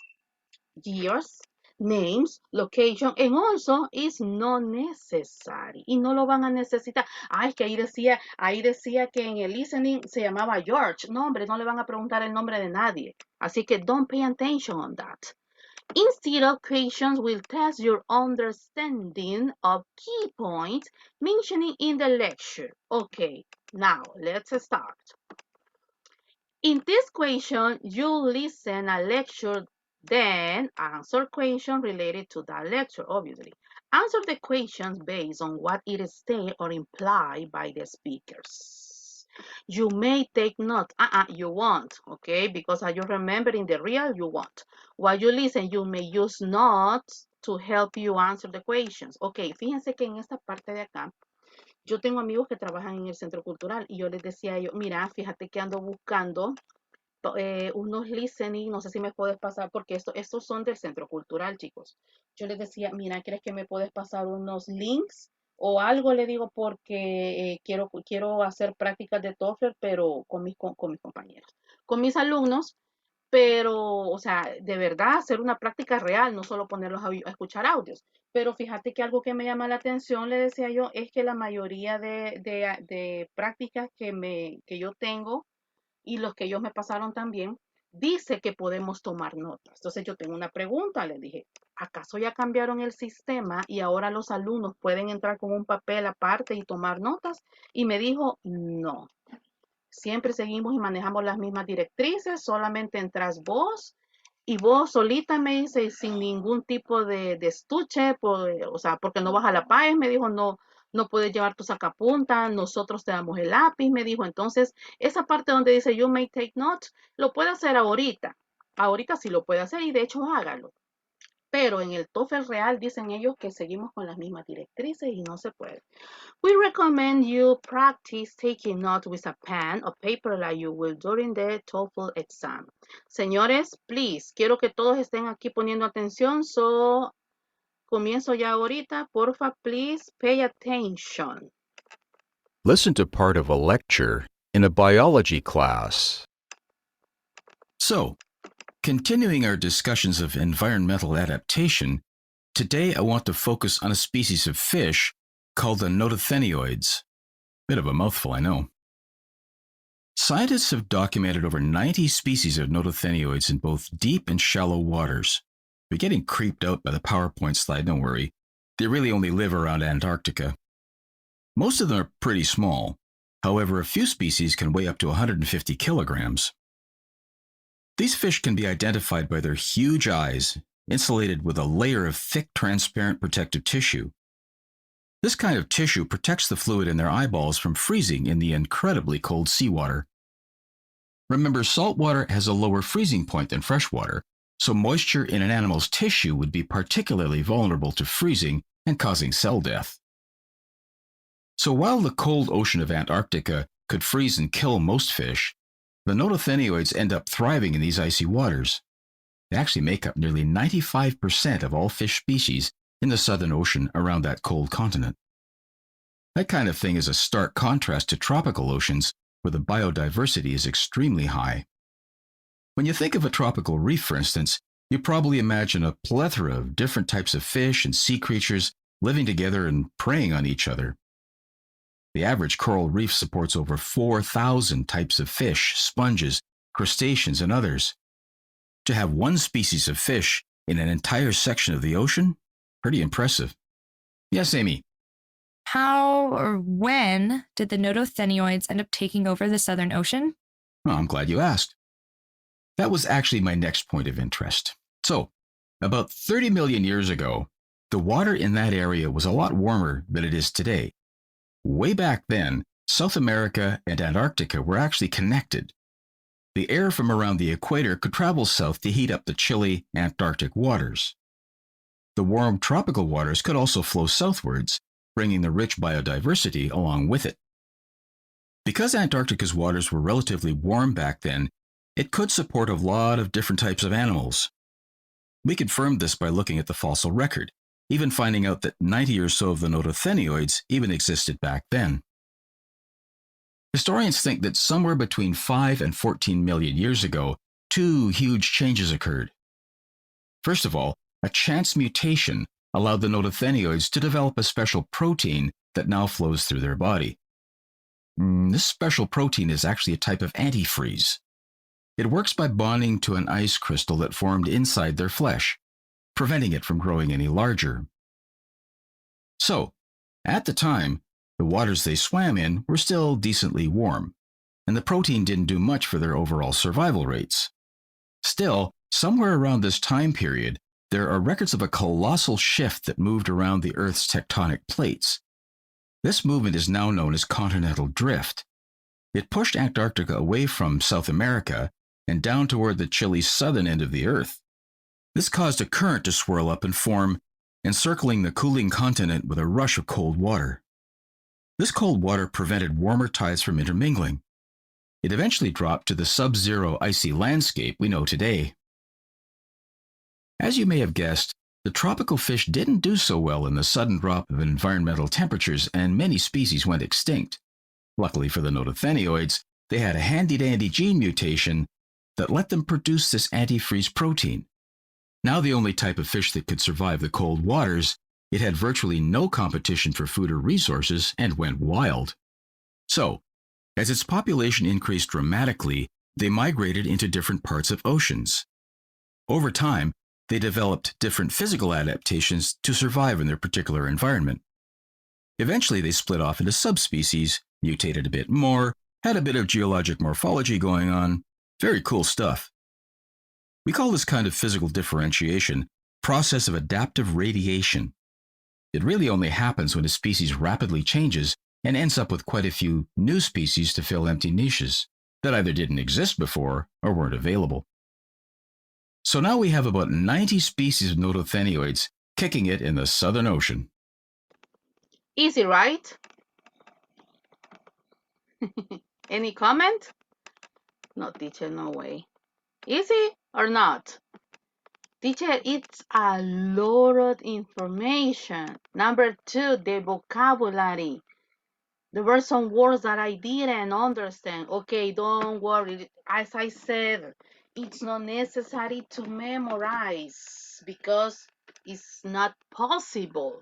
years, names, location, and also is not necessary. Y no lo van a necesitar. Es que ahí decía que en el listening se llamaba George. No, hombre, no le van a preguntar el nombre de nadie. Así que don't pay attention on that. Instead of questions will test your understanding of key points mentioned in the lecture. Okay, now let's start. In this question, you listen a lecture, then answer questions related to that lecture, obviously. Answer the questions based on what it states or implied by the speakers. You may take notes. You won't, okay? Because as you remember in the real, you won't. While you listen, you may use notes to help you answer the questions. Okay, fíjense que en esta parte de acá, yo tengo amigos que trabajan en el centro cultural y yo les decía a ellos, mira, fíjate que ando buscando unos listening, no sé si me puedes pasar, porque estos son del centro cultural, chicos. Yo les decía, mira, ¿crees que me puedes pasar unos links o algo? Le digo, porque quiero hacer prácticas de Toefl, pero con mis compañeros, con mis alumnos, pero, o sea, de verdad, hacer una práctica real, no solo ponerlos a escuchar audios. Pero fíjate que algo que me llama la atención, le decía yo, es que la mayoría de prácticas que yo tengo y los que ellos me pasaron también, dice que podemos tomar notas. Entonces yo tengo una pregunta, les dije, ¿acaso ya cambiaron el sistema y ahora los alumnos pueden entrar con un papel aparte y tomar notas? Y me dijo, no. Siempre seguimos y manejamos las mismas directrices, solamente entras vos y vos solita, me dice, sin ningún tipo de estuche, o sea, porque no vas a la PAES, me dijo, no puedes llevar tu sacapunta, nosotros te damos el lápiz, me dijo. Entonces, esa parte donde dice you may take notes, lo puede hacer ahorita. Ahorita sí lo puede hacer y de hecho hágalo. Pero en el TOEFL real dicen ellos que seguimos con las mismas directrices y no se puede. We recommend you practice taking notes with a pen or paper like you will during the TOEFL exam. Señores, please, quiero que todos estén aquí poniendo atención. So, comienzo ya ahorita. Porfa, please pay attention. Listen to part of a lecture in a biology class. So, continuing our discussions of environmental adaptation, today I want to focus on a species of fish called the Notothenioids. Bit of a mouthful, I know. Scientists have documented over 90 species of Notothenioids in both deep and shallow waters. If you're getting creeped out by the PowerPoint slide, don't worry. They really only live around Antarctica. Most of them are pretty small. However, a few species can weigh up to 150 kilograms. These fish can be identified by their huge eyes, insulated with a layer of thick, transparent protective tissue. This kind of tissue protects the fluid in their eyeballs from freezing in the incredibly cold seawater. Remember, salt water has a lower freezing point than fresh water, so moisture in an animal's tissue would be particularly vulnerable to freezing and causing cell death. So while the cold ocean of Antarctica could freeze and kill most fish, the Nodothenioids end up thriving in these icy waters. They actually make up nearly 95% of all fish species in the Southern Ocean around that cold continent. That kind of thing is a stark contrast to tropical oceans where the biodiversity is extremely high. When you think of a tropical reef, for instance, you probably imagine a plethora of different types of fish and sea creatures living together and preying on each other. The average coral reef supports over 4,000 types of fish, sponges, crustaceans, and others. To have one species of fish in an entire section of the ocean? Pretty impressive. Yes, Amy? How or when did the Notothenioids end up taking over the Southern Ocean? Oh, I'm glad you asked. That was actually my next point of interest. So, about 30 million years ago, the water in that area was a lot warmer than it is today. Way back then, South America and Antarctica were actually connected. The air from around the equator could travel south to heat up the chilly Antarctic waters. The warm tropical waters could also flow southwards, bringing the rich biodiversity along with it. Because Antarctica's waters were relatively warm back then, it could support a lot of different types of animals. We confirmed this by looking at the fossil record, even finding out that 90 or so of the Notothenioids even existed back then. Historians think that somewhere between 5 and 14 million years ago, two huge changes occurred. First of all, a chance mutation allowed the Notothenioids to develop a special protein that now flows through their body. This special protein is actually a type of antifreeze. It works by bonding to an ice crystal that formed inside their flesh, preventing it from growing any larger. So, at the time, the waters they swam in were still decently warm, and the protein didn't do much for their overall survival rates. Still, somewhere around this time period, there are records of a colossal shift that moved around the Earth's tectonic plates. This movement is now known as continental drift. It pushed Antarctica away from South America and down toward the chilly southern end of the Earth. This caused a current to swirl up and form, encircling the cooling continent with a rush of cold water. This cold water prevented warmer tides from intermingling. It eventually dropped to the sub-zero icy landscape we know today. As you may have guessed, the tropical fish didn't do so well in the sudden drop of environmental temperatures, and many species went extinct. Luckily for the Nodothenioids, they had a handy-dandy gene mutation that let them produce this antifreeze protein. Now the only type of fish that could survive the cold waters, it had virtually no competition for food or resources and went wild. So, as its population increased dramatically, they migrated into different parts of oceans. Over time, they developed different physical adaptations to survive in their particular environment. Eventually, they split off into subspecies, mutated a bit more, had a bit of geologic morphology going on. Very cool stuff. We call this kind of physical differentiation process of adaptive radiation. It really only happens when a species rapidly changes and ends up with quite a few new species to fill empty niches that either didn't exist before or weren't available. So now we have about 90 species of Notothenioids kicking it in the Southern Ocean. Easy, right? Any comment? No, teacher, no way. Easy or not? Teacher, it's a lot of information. Number 2, the vocabulary. There were some words that I didn't understand. Okay, don't worry. As I said, it's not necessary to memorize because it's not possible.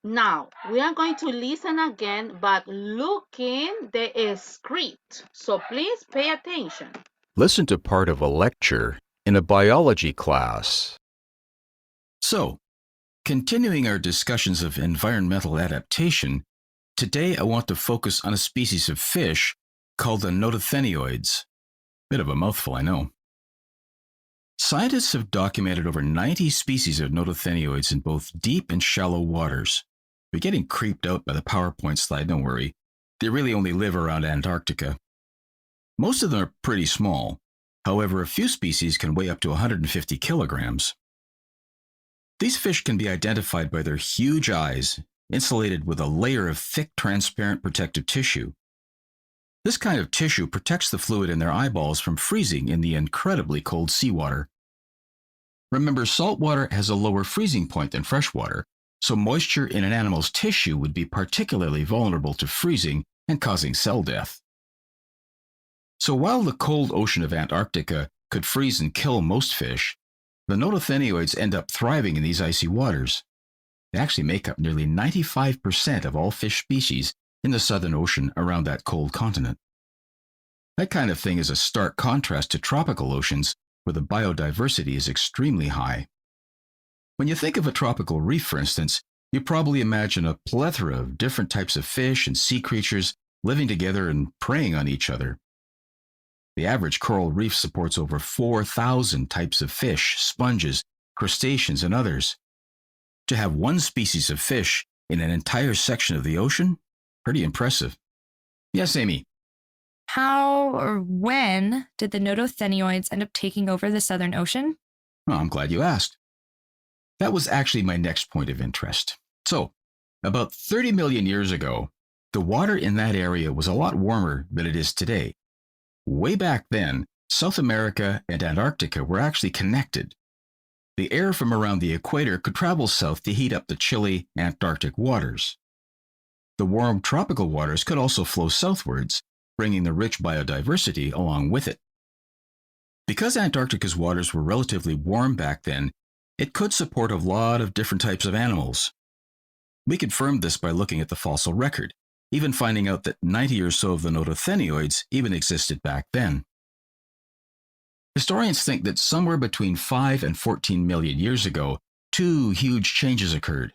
Now, we are going to listen again, but look in the script. So please pay attention. Listen to part of a lecture in a biology class. So, continuing our discussions of environmental adaptation, today I want to focus on a species of fish called the Notothenioids. Bit of a mouthful, I know. Scientists have documented over 90 species of Notothenioids in both deep and shallow waters. You're getting creeped out by the PowerPoint slide, don't worry. They really only live around Antarctica. Most of them are pretty small. However, a few species can weigh up to 150 kilograms. These fish can be identified by their huge eyes, insulated with a layer of thick, transparent protective tissue. This kind of tissue protects the fluid in their eyeballs from freezing in the incredibly cold seawater. Remember, salt water has a lower freezing point than fresh water, so moisture in an animal's tissue would be particularly vulnerable to freezing and causing cell death. So while the cold ocean of Antarctica could freeze and kill most fish, the Notothenioids end up thriving in these icy waters. They actually make up nearly 95% of all fish species in the Southern Ocean around that cold continent. That kind of thing is a stark contrast to tropical oceans where the biodiversity is extremely high. When you think of a tropical reef, for instance, you probably imagine a plethora of different types of fish and sea creatures living together and preying on each other. The average coral reef supports over 4,000 types of fish, sponges, crustaceans, and others. To have one species of fish in an entire section of the ocean? Pretty impressive. Yes, Amy. How or when did the Notothenioids end up taking over the Southern Ocean? Oh, I'm glad you asked. That was actually my next point of interest. So, about 30 million years ago, the water in that area was a lot warmer than it is today. Way back then, South America and Antarctica were actually connected. The air from around the equator could travel south to heat up the chilly Antarctic waters. The warm tropical waters could also flow southwards, bringing the rich biodiversity along with it. Because Antarctica's waters were relatively warm back then, it could support a lot of different types of animals. We confirmed this by looking at the fossil record, even finding out that 90 or so of the Notothenioids even existed back then. Historians think that somewhere between 5 and 14 million years ago, two huge changes occurred.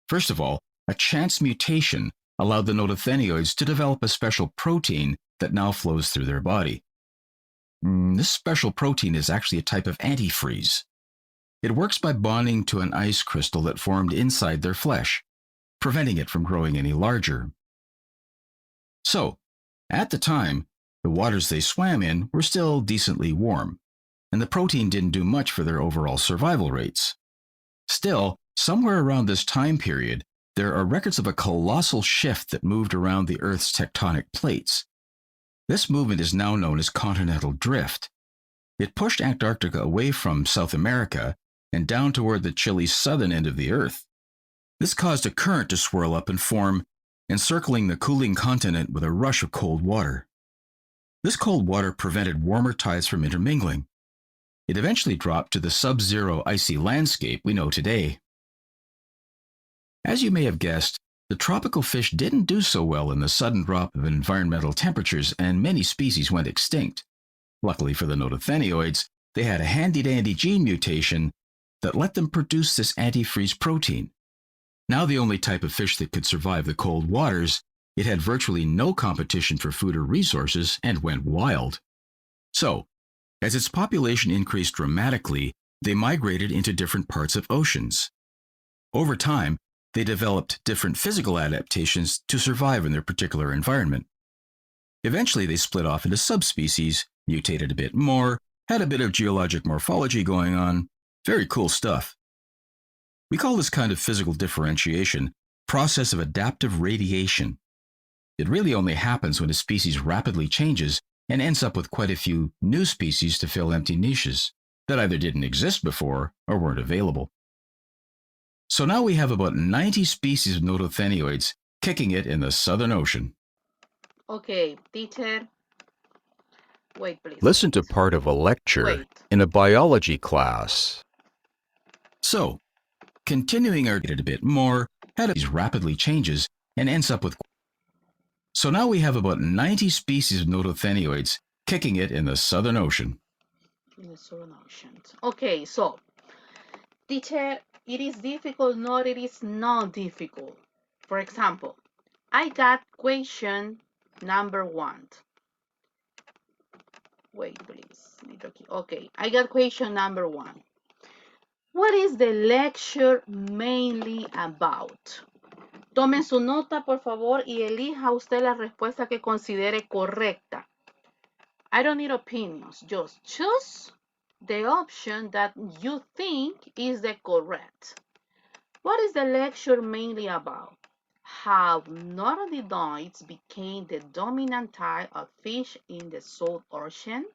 First of all, a chance mutation allowed the Notothenioids to develop a special protein that now flows through their body. This special protein is actually a type of antifreeze. It works by bonding to an ice crystal that formed inside their flesh, preventing it from growing any larger. So, at the time, the waters they swam in were still decently warm, and the protein didn't do much for their overall survival rates. Still, somewhere around this time period, there are records of a colossal shift that moved around the Earth's tectonic plates. This movement is now known as continental drift. It pushed Antarctica away from South America and down toward the chilly southern end of the Earth. This caused a current to swirl up and form, encircling the cooling continent with a rush of cold water. This cold water prevented warmer tides from intermingling. It eventually dropped to the sub-zero icy landscape we know today. As you may have guessed, the tropical fish didn't do so well in the sudden drop of environmental temperatures, and many species went extinct. Luckily for the Notothenioids, they had a handy-dandy gene mutation that let them produce this antifreeze protein. Now the only type of fish that could survive the cold waters, it had virtually no competition for food or resources and went wild. So, as its population increased dramatically, they migrated into different parts of oceans. Over time, they developed different physical adaptations to survive in their particular environment. Eventually, they split off into subspecies, mutated a bit more, had a bit of geologic morphology going on. Very cool stuff. We call this kind of physical differentiation process of adaptive radiation. It really only happens when a species rapidly changes and ends up with quite a few new species to fill empty niches that either didn't exist before or weren't available. So now we have about 90 species of Notothenioids kicking it in the Southern Ocean. Okay, teacher. Wait, please. Listen to part of a lecture Wait. in a biology class. So, continuing our data a bit more, had these rapidly changes and ends up with. So now we have about 90 species of Notothenioids kicking it in the Southern Ocean. In the Southern Ocean. Okay, so, teacher, it is difficult, no, it is not difficult. For example, I got question number 1. Wait, please. Okay, I got question number 1. What is the lecture mainly about? Tomen su nota, por favor, y elija usted la respuesta que considere correcta. I don't need opinions. Just choose the option that you think is the correct. What is the lecture mainly about? How Nodothenioids became the dominant type of fish in the South Ocean?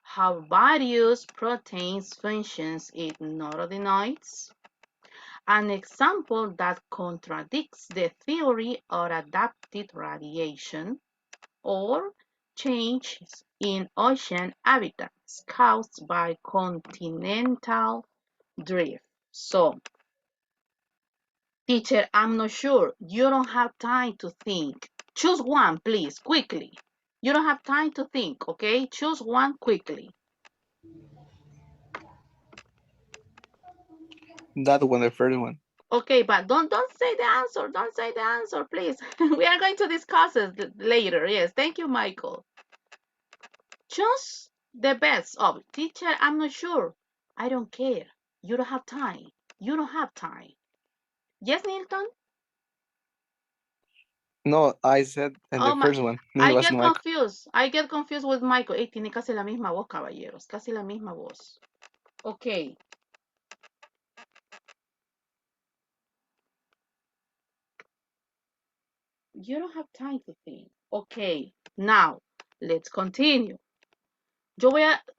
How various proteins functions in Nodothenioids? An example that contradicts the theory of adaptive radiation, or changes in ocean habitats caused by continental drift. So, teacher, I'm not sure. You don't have time to think. Choose one, please, quickly. You don't have time to think, okay? Choose one quickly. That one, the first one. Okay, but don't say the answer. Don't say the answer, please. We are going to discuss it later. Yes, thank you, Michael. Choose the best of. Teacher, I'm not sure. I don't care. You don't have time. You don't have time. Yes, Nilton? No, I said Oh the my, first one. It I was get Michael. confused. I get confused with Michael. Hey, tiene casi la misma voz, caballeros. Casi la misma voz. Okay. You don't have time to think. Okay. Now, let's continue.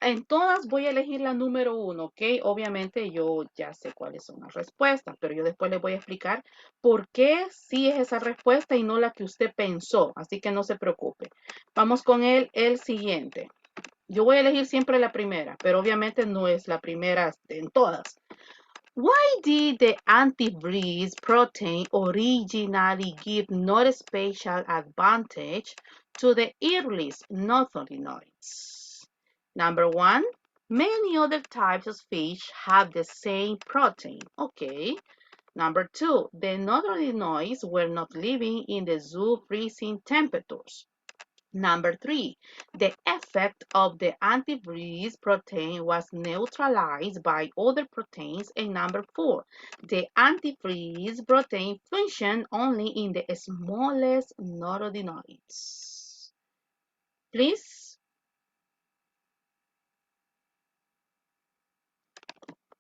En todas voy a elegir la número 1, ¿ok? Obviamente yo ya sé cuáles son las respuestas, pero yo después les voy a explicar por qué sí es esa respuesta y no la que usted pensó, así que no se preocupe. Vamos con el siguiente. Yo voy a elegir siempre la primera, pero obviamente no es la primera en todas. Why did the antifreeze protein originally give not a special advantage to the earliest Notothenoids? Number 1, many other types of fish have the same protein. Okay. Number 2, the Notothenoids were not living in the zoo freezing temperatures. Number 3, the effect of the antifreeze protein was neutralized by other proteins. And number 4, the antifreeze protein functioned only in the smallest Nodothenioids. Please.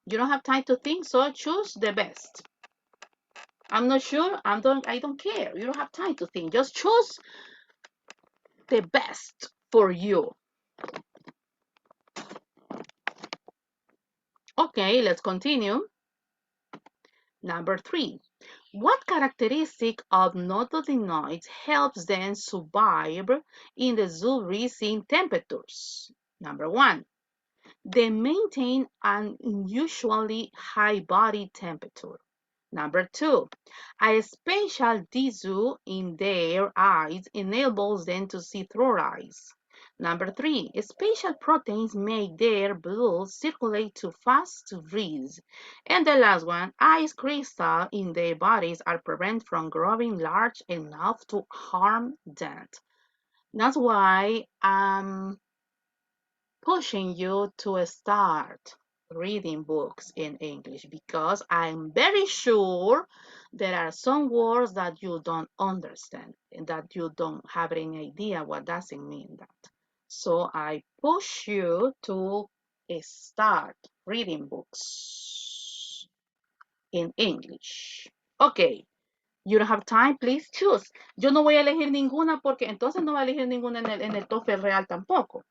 You don't have time to think, so choose the best. I'm not sure. I don't care. You don't have time to think. Just choose the best for you. Okay, let's continue. Number 3. What characteristic of Notothenoids helps them survive in the zoo freezing temperatures? Number 1. They maintain an unusually high body temperature. Number 2, a special tissue in their eyes enables them to see through eyes. Number 3, special proteins make their blood circulate too fast to freeze. And the last one, ice crystals in their bodies are prevented from growing large enough to harm them. That's why pushing you to start reading books in English, because I'm very sure there are some words that you don't understand and that you don't have any idea what does it mean that. So I push you to start reading books in English. Okay. You don't have time, please choose. Yo no voy a elegir ninguna porque entonces no voy a elegir ninguna en el TOEFL real tampoco.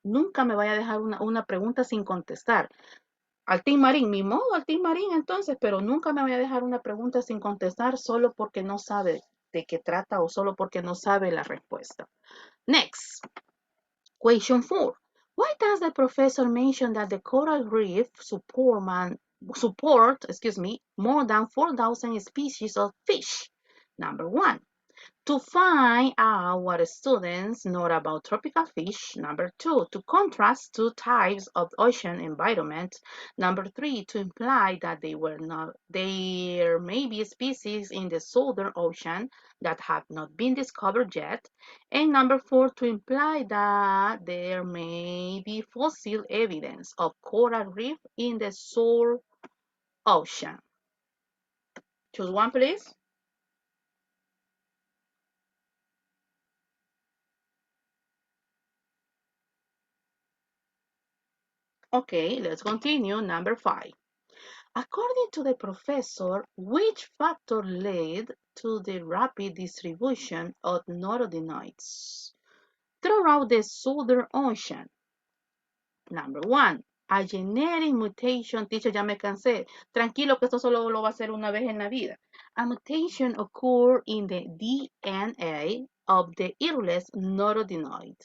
Nunca me vaya a dejar una pregunta sin contestar. Al Team Marín, mi modo al Team Marín entonces, pero nunca me vaya a dejar una pregunta sin contestar solo porque no sabe de qué trata o solo porque no sabe la respuesta. Next, question 4. Why does the professor mention that the coral reef support more than 4,000 species of fish? Number 1. To find out what students know about tropical fish. Number 2, to contrast two types of ocean environments. Number 3, to imply that there may be species in the Southern Ocean that have not been discovered yet. And number 4, to imply that there may be fossil evidence of coral reef in the Southern Ocean. Choose one, please. Okay, let's continue. Number 5. According to the professor, which factor led to the rapid distribution of Notothenioids throughout the Southern Ocean? Number 1, a genetic mutation. Teacher, ya me cansé. Tranquilo que esto solo lo va a hacer una vez en la vida. A mutation occurred in the DNA of the earliest Notothenioid.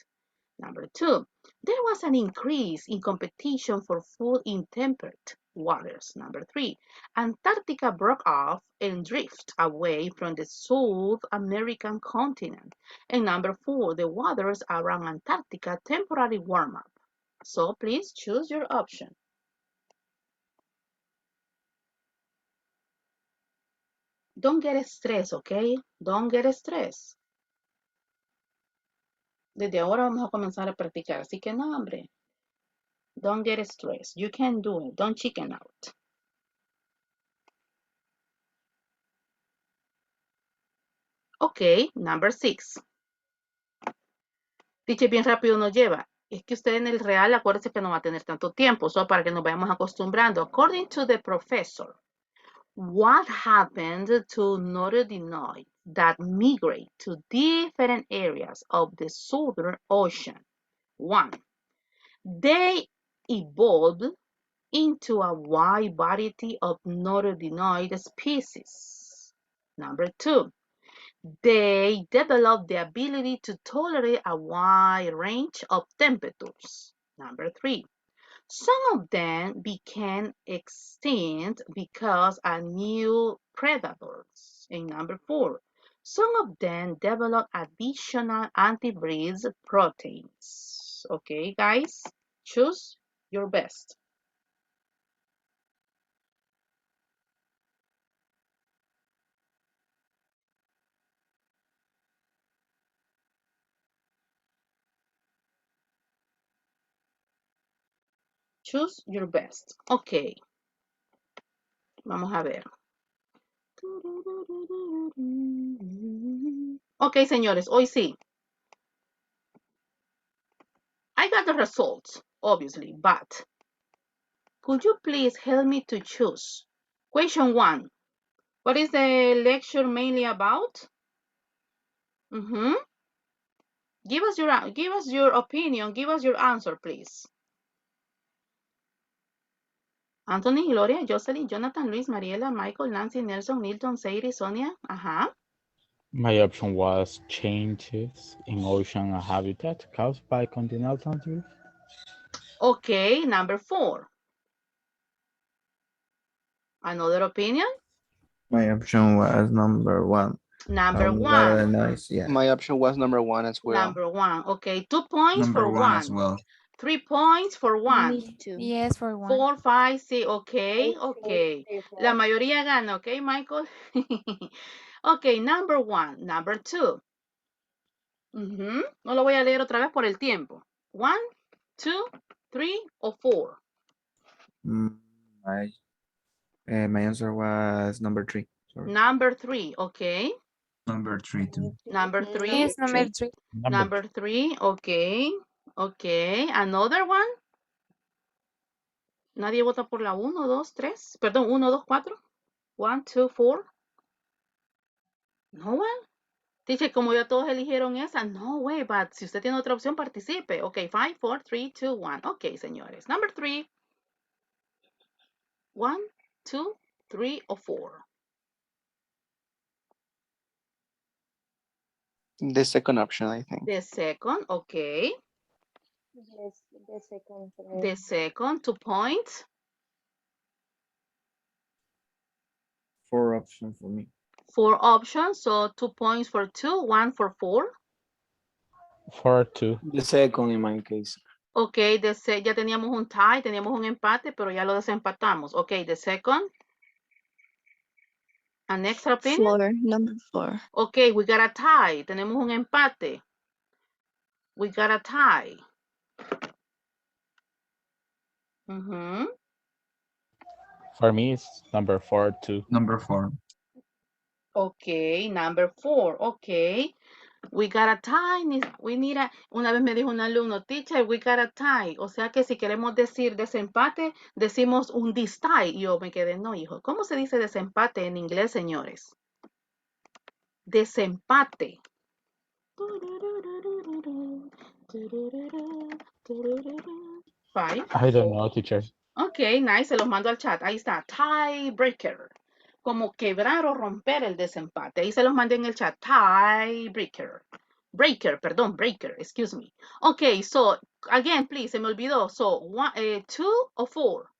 Number 2, there was an increase in competition for food in temperate waters. Number 3, Antarctica broke off and drifted away from the South American continent. And number 4, the waters around Antarctica temporarily warm up. So please choose your option. Don't get stressed, okay? Don't get stressed. Desde ahora vamos a comenzar a practicar, así que no, hombre. Don't get stressed. You can do it. Don't chicken out. Ok, number 6. Dice bien rápido nos lleva. Es que usted en el real, acuérdese que no va a tener tanto tiempo, solo para que nos vayamos acostumbrando. According to the professor, what happened to Notothenioids that migrate to different areas of the Southern Ocean? 1. They evolved into a wide variety of Notothenioid species. Number 2. They develop the ability to tolerate a wide range of temperatures. Number 3. Some of them became extinct because of new predators. And number 4. Some of them develop additional antifreeze proteins. Okay, guys, choose your best. Choose your best. Ok. Vamos a ver. Ok, señores, hoy sí. I got the results, obviously, but could you please help me to choose? Question 1. What is the lecture mainly about? Give us your opinion. Give us your answer, please. Anthony, Gloria, Jocelyn, Jonathan, Luis, Mariela, Michael, Nancy, Nelson, Milton, Sadie, Sonia. My option was changes in ocean habitat caused by continental drift. Okay, number 4. Another opinion? My option was number 1. Number 1. Notothenioids, yeah. My option was number 1 as well. Number 1. Okay, 2 points Number for 1 as 1. well. 3 points for 1. Me too. Yes, for 1. 4, 5, 6. Okay, Me too, okay. therefore. La mayoría gana, okay, Michael? Okay, number 1. Number 2. No lo voy a leer otra vez por el tiempo. 1, 2, 3 o 4. My answer was number 3. Sorry. Number 3, okay. Number 3 too. Number 3. Yes, number 3. Number 3, okay. Okay, another one. Nadie vota por la 1, 2, 3. Perdón, 1, 2, 4. 1, 2, 4. No one. Dice, como ya todos eligieron esa, no way, but si usted tiene otra opción, participe. Ok, 5, 4, 3, 2, 1. Ok, señores. Number 3. 1, 2, 3 o 4. The second option, I think. The second, okay. Yes, the second. The second, 2 points. 4 options for me. 4 options, so 2 points for 2, 1 for 4. 4, 2. The second in my case. Ok, ya teníamos un tie, teníamos un empate, pero ya lo desempatamos. Ok, the second. An extra opinion? 4, number 4. Ok, we got a tie. Tenemos un empate. We got a tie. For me, it's number 4, too. Number 4. Ok, number 4. Ok. We got a tie. We need una vez me dijo un alumno, teacher, we got a tie. O sea que si queremos decir desempate, decimos un this tie. Y yo me quedé, no, hijo. ¿Cómo se dice desempate en inglés, señores? Desempate. Five. I don't know, teacher. Ok, nice. Se los mando al chat. Ahí está. Tiebreaker. Como quebrar o romper el desempate. Ahí se los mandé en el chat. Tiebreaker. Breaker, excuse me. Okay, so again, please, se me olvidó. So, 2 or 4?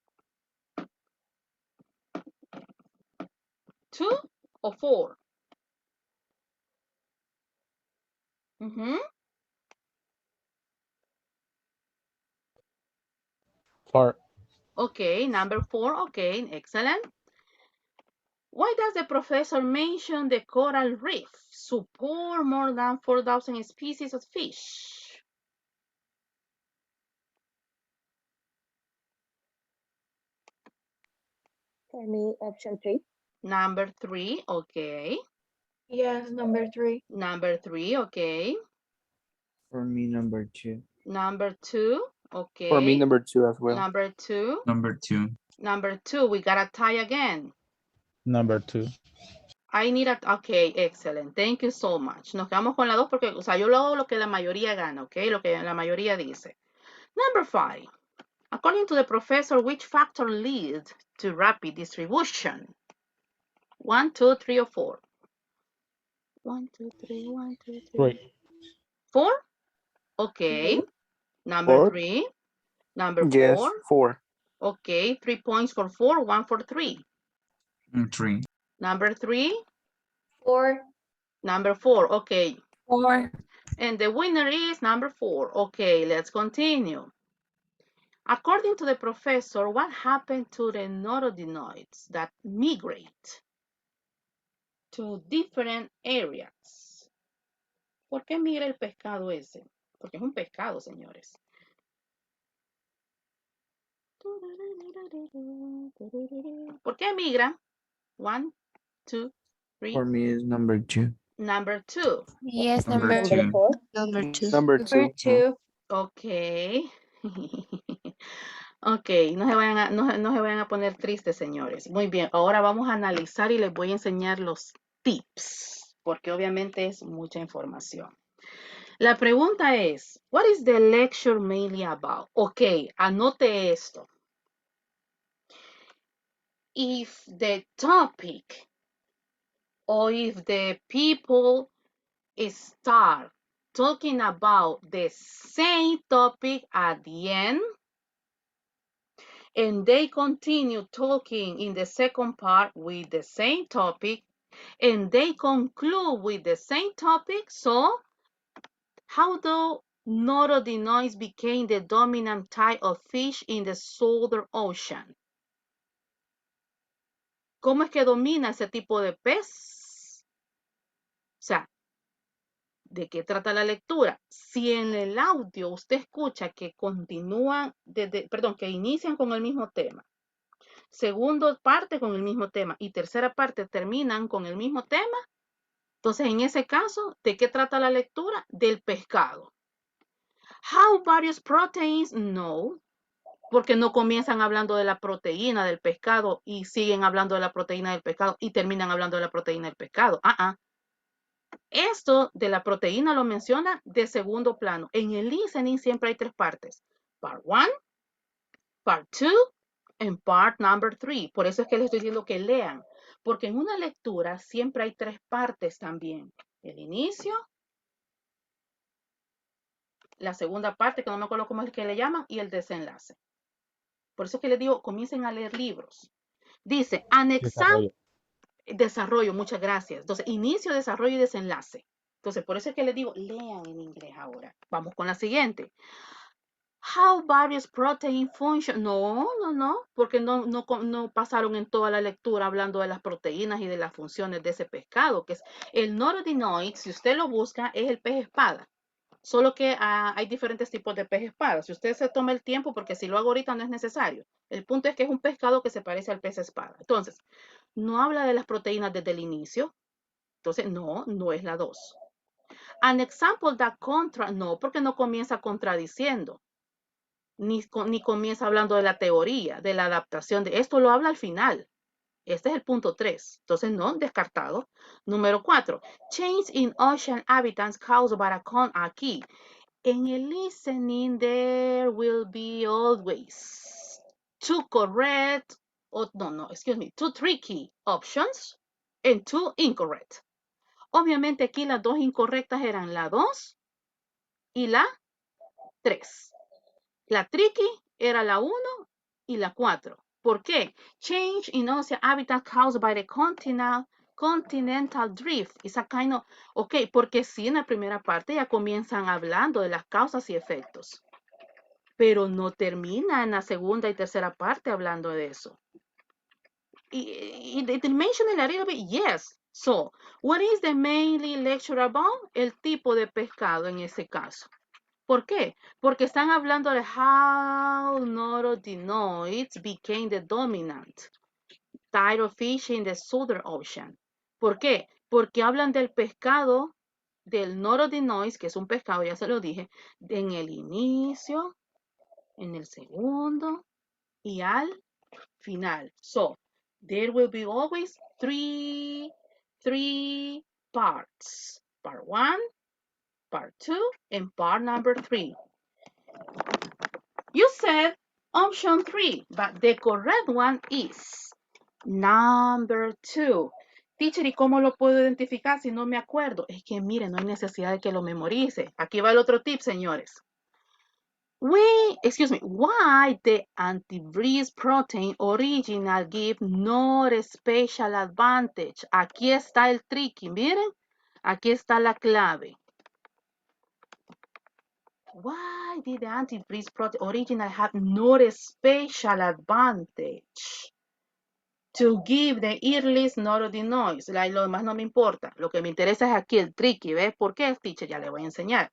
2 or 4? Four. Okay, number 4. Okay, excellent. Why does the professor mention the coral reef support more than 4,000 species of fish? For me, option 3. Number 3, okay. Yes, number 3. Number 3, okay. For me, number 2. Number 2, For me, okay. number 2 as well. Number 2. Number 2. Number 2, we got a tie again. Number 2. I need a, okay, excellent. Thank you so much. Nos quedamos con la 2 porque, o sea, yo lo hago lo que la mayoría gana, ok, lo que la mayoría dice. Number 5. According to the professor, which factor leads to rapid distribution? 1, 2, 3, or 4? 1, 2, 3, 1, 2, 3. 3. 4? Okay. Mhm. Number 4? 3. Number 4. Yes, 4. Okay, 3 points for 4, 1 for 3. 3. Number 3. 4. Number 4, okay. 4. And the winner is number 4. Okay, let's continue. According to the professor, what happened to the Notothenioids that migrate to different areas? ¿Por qué migra el pescado ese? Porque es un pescado, señores. ¿Por qué migra? 1, 2, 3. For me, is number 2. Number 2. Yes, Number number 2. 4. Number 2. Number Number 2. 2. Okay. Ok, no se vayan a poner tristes, señores. Muy bien, ahora vamos a analizar y les voy a enseñar los tips, porque obviamente es mucha información. La pregunta es, what is the lecture mainly about? Ok, anote esto. If the topic or if the people start talking about the same topic at the end, and they continue talking in the second part with the same topic, and they conclude with the same topic. So, how do Nodothenioids became the dominant type of fish in the Southern Ocean? ¿Cómo es que domina ese tipo de pez? O sea, ¿de qué trata la lectura? Si en el audio usted escucha que continúan, que inician con el mismo tema, segunda parte con el mismo tema y tercera parte terminan con el mismo tema, entonces en ese caso, ¿de qué trata la lectura? Del pescado. How various proteins? No, porque no comienzan hablando de la proteína del pescado y siguen hablando de la proteína del pescado y terminan hablando de la proteína del pescado. Esto de la proteína lo menciona de segundo plano. En el listening siempre hay 3 partes. Part 1, Part 2 and Part number 3. Por eso es que les estoy diciendo que lean. Porque en una lectura siempre hay 3 partes también. El inicio, la segunda parte, que no me acuerdo cómo es que le llaman, y el desenlace. Por eso es que les digo, comiencen a leer libros. Dice, desarrollo, muchas gracias. Entonces, inicio, desarrollo y desenlace. Entonces, por eso es que les digo, lean en inglés ahora. Vamos con la siguiente. How various protein function? No, porque no pasaron en toda la lectura hablando de las proteínas y de las funciones de ese pescado, que es el Notothenioid. Si usted lo busca, es el pez espada. Solo que hay diferentes tipos de pez espada. Si usted se toma el tiempo, porque si lo hago ahorita no es necesario. El punto es que es un pescado que se parece al pez espada. Entonces, no habla de las proteínas desde el inicio. Entonces, no es la 2. An example that no, porque no comienza contradiciendo. Ni comienza hablando de la teoría, de la adaptación. Esto lo habla al final. Este es el punto 3. Entonces, no, descartado. Número 4. Change in ocean habitats caused by a aquí. En el listening, there will be always 2 correct, two tricky options and 2 incorrect. Obviamente aquí las 2 incorrectas eran la 2 y la 3. La tricky era la 1 y la 4. ¿Por qué? Change in ocean habitat caused by the continental drift. Esa kind of, ok, porque sí, en la primera parte ya comienzan hablando de las causas y efectos. Pero no termina en la segunda y tercera parte hablando de eso. It mentioned a little bit, yes. So, what is the mainly lecture about? El tipo de pescado en ese caso. ¿Por qué? Porque están hablando de how Nodothenioids became the dominant type of fish in the Southern Ocean. ¿Por qué? Porque hablan del pescado, del Nodothenioids, que es un pescado, ya se lo dije, en el inicio, en el segundo y al final. So, there will be always three parts. Part 1, part 2, and part number 3. You said option 3, but the correct one is number 2. Teacher, ¿y cómo lo puedo identificar si no me acuerdo? Es que miren, no hay necesidad de que lo memorice. Aquí va el otro tip, señores. Why the Antifreeze protein original give not a special advantage? Aquí está el tricky, miren. Aquí está la clave. Why did the Antifreeze protein original have not a special advantage to give the earliest Nodothenioids? Lo demás no me importa. Lo que me interesa es aquí el tricky, ¿ves? ¿Por qué, teacher? Ya le voy a enseñar.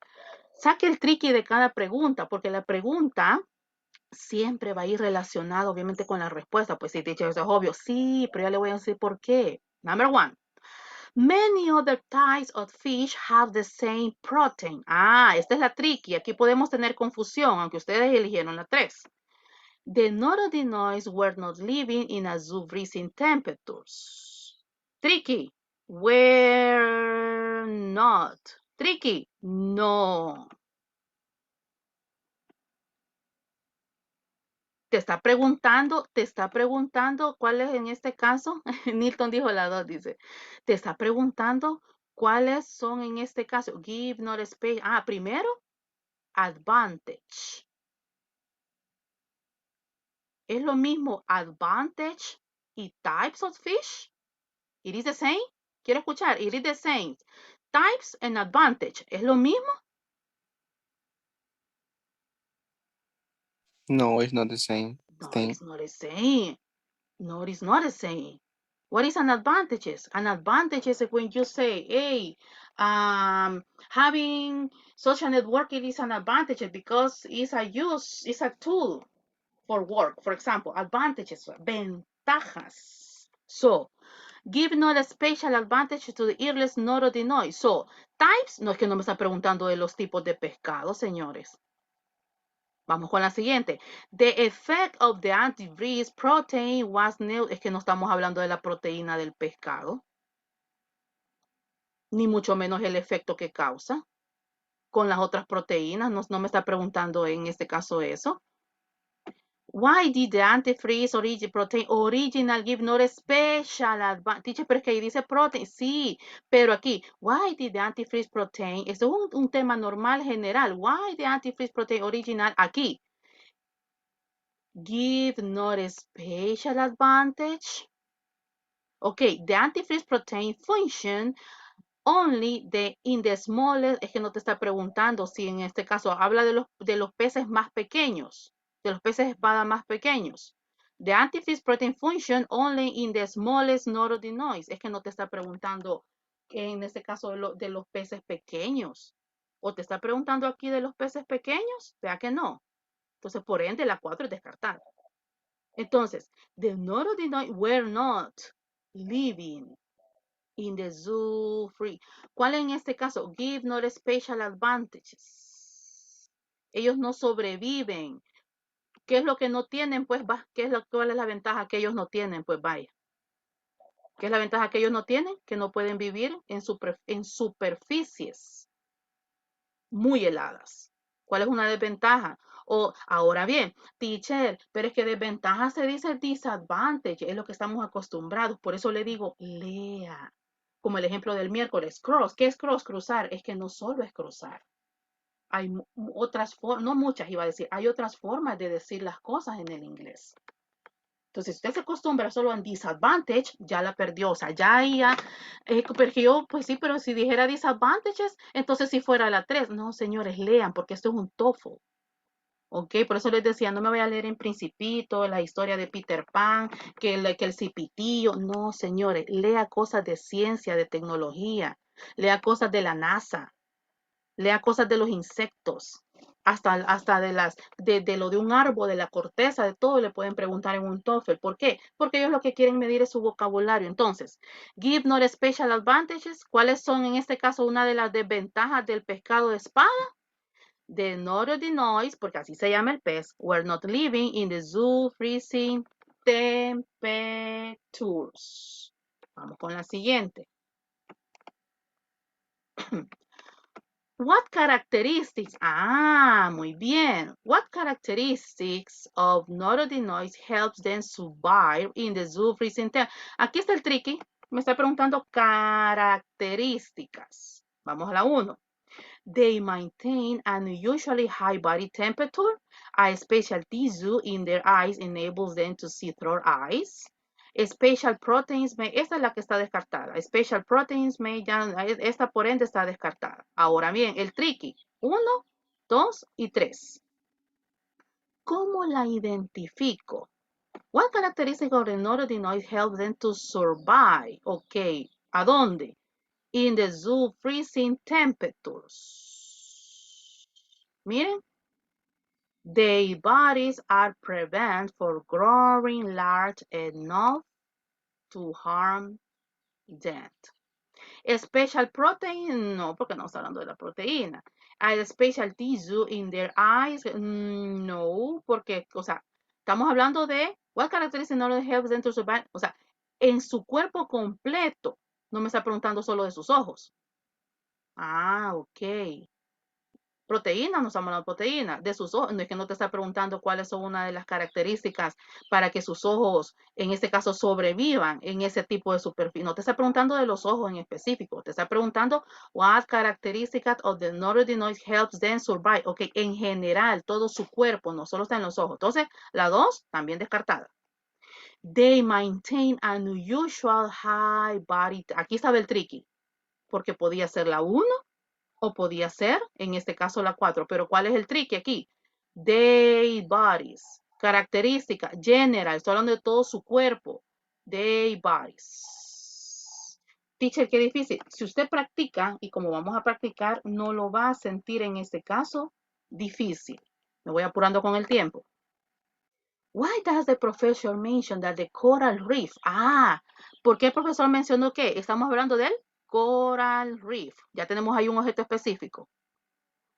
Saque el tricky de cada pregunta, porque la pregunta siempre va a ir relacionado, obviamente, con la respuesta. Pues sí, teacher, eso es obvio. Sí, pero ya le voy a decir por qué. Number 1. Many other types of fish have the same protein. Esta es la tricky. Aquí podemos tener confusión, aunque ustedes eligieron la 3. The Nodothenioids were not living in a sub-freezing temperatures. Tricky. Were not. Tricky. No. Te está preguntando cuál es en este caso. Nilton dijo la 2, dice. Te está preguntando cuáles son en este caso. Give not space. Primero, advantage. Es lo mismo advantage y types of fish. It is the same. Quiero escuchar. It is the same. Types and advantage. ¿Es lo mismo? No, it's not the same No, thing. it's not the same. No, it is not the same. What is an advantage? An advantage is when you say, hey, having social networking is an advantage because it's a tool for work. For example, advantages, ventajas. So, give not a special advantage to the earliest Nodothenioids. So, types, no es que no me está preguntando de los tipos de pescado, señores. Vamos con la siguiente. The effect of the antifreeze protein was nil. Es que no estamos hablando de la proteína del pescado. Ni mucho menos el efecto que causa. Con las otras proteínas. No me está preguntando en este caso eso. Why did the antifreeze protein original give not a special advantage? Pero es que ahí dice protein. Sí, pero aquí. Why did the antifreeze protein? Esto es un tema normal general. Why the antifreeze protein original aquí? Give not a special advantage. Okay, the antifreeze protein function only in the smallest, es que no te está preguntando si en este caso habla de los peces más pequeños, de los peces espada más pequeños. The antifreeze protein function only in the smallest Nodothenioids. Es que no te está preguntando en este caso de los peces pequeños. O te está preguntando aquí de los peces pequeños. Vea que no. Entonces, por ende, la 4 es descartada. Entonces, the Nodothenioids were not living in the zoo free. ¿Cuál en este caso? Give not special advantages. Ellos no sobreviven. ¿Qué es lo que no tienen? Pues va. ¿Cuál es la ventaja que ellos no tienen? Pues vaya. ¿Qué es la ventaja que ellos no tienen? Que no pueden vivir en superficies muy heladas. ¿Cuál es una desventaja? Ahora bien, teacher, pero es que desventaja se dice disadvantage, es lo que estamos acostumbrados. Por eso le digo, lea. Como el ejemplo del miércoles, cross. ¿Qué es cross? Cruzar. Es que no solo es cruzar. Hay otras formas, no muchas iba a decir, hay otras formas de decir las cosas en el inglés. Entonces, si usted se acostumbra solo a disadvantage, ya la perdió. O sea, porque yo, pues sí, pero si dijera disadvantages, entonces si fuera la 3. No, señores, lean, porque esto es un TOEFL. Ok, por eso les decía, no me voy a leer en Principito, la historia de Peter Pan, que el cipitillo. No, señores, lea cosas de ciencia, de tecnología, lea cosas de la NASA, lea cosas de los insectos. Hasta de lo de un árbol, de la corteza, de todo le pueden preguntar en un TOEFL. ¿Por qué? Porque ellos lo que quieren medir es su vocabulario. Entonces, give not special advantages. ¿Cuáles son en este caso una de las desventajas del pescado de espada? The Notothenioids, porque así se llama el pez, were not living in the zoo freezing temperatures. Vamos con la siguiente. What characteristics? Ah, muy bien. What characteristics of Notothenioids helps them survive in the zoo freezing temp? Aquí está el tricky. Me está preguntando características. Vamos a la 1. They maintain an unusually high body temperature. A special tissue in their eyes enables them to see through ice. Special proteins may, esta es la que está descartada. Special proteins may, esta por ende está descartada. Ahora bien, el tricky. 1, 2 y 3. ¿Cómo la identifico? What characteristic of the Notothenioids help them to survive? Ok, ¿a dónde? In the zoo freezing temperatures. Miren. Their bodies are prevent for growing large enough to harm them. Special protein, no, porque no está hablando de la proteína. A special tissue in their eyes, no, porque, o sea, estamos hablando de what characteristics not helps them to survive, o sea, en su cuerpo completo. No me está preguntando solo de sus ojos. Ah, ok. Proteína, no estamos hablando de proteína, de sus ojos, no es que no te está preguntando cuáles son una de las características para que sus ojos, en este caso, sobrevivan en ese tipo de superficie. No te está preguntando de los ojos en específico, te está preguntando what characteristics of the Notothenioids helps them survive. Ok, en general, todo su cuerpo, no solo está en los ojos. Entonces, la 2, también descartada. They maintain an unusual high body. Aquí estaba el tricky, porque podía ser la 1, o podía ser, en este caso, la 4. Pero ¿cuál es el tricky aquí? They bodies. Característica, general. Estoy hablando de todo su cuerpo. They bodies. Teacher, qué difícil. Si usted practica, y como vamos a practicar, no lo va a sentir en este caso difícil. Me voy apurando con el tiempo. Why does the professor mention that the coral reef? Ah, ¿por qué el profesor mencionó qué? Estamos hablando del coral reef. Ya tenemos ahí un objeto específico.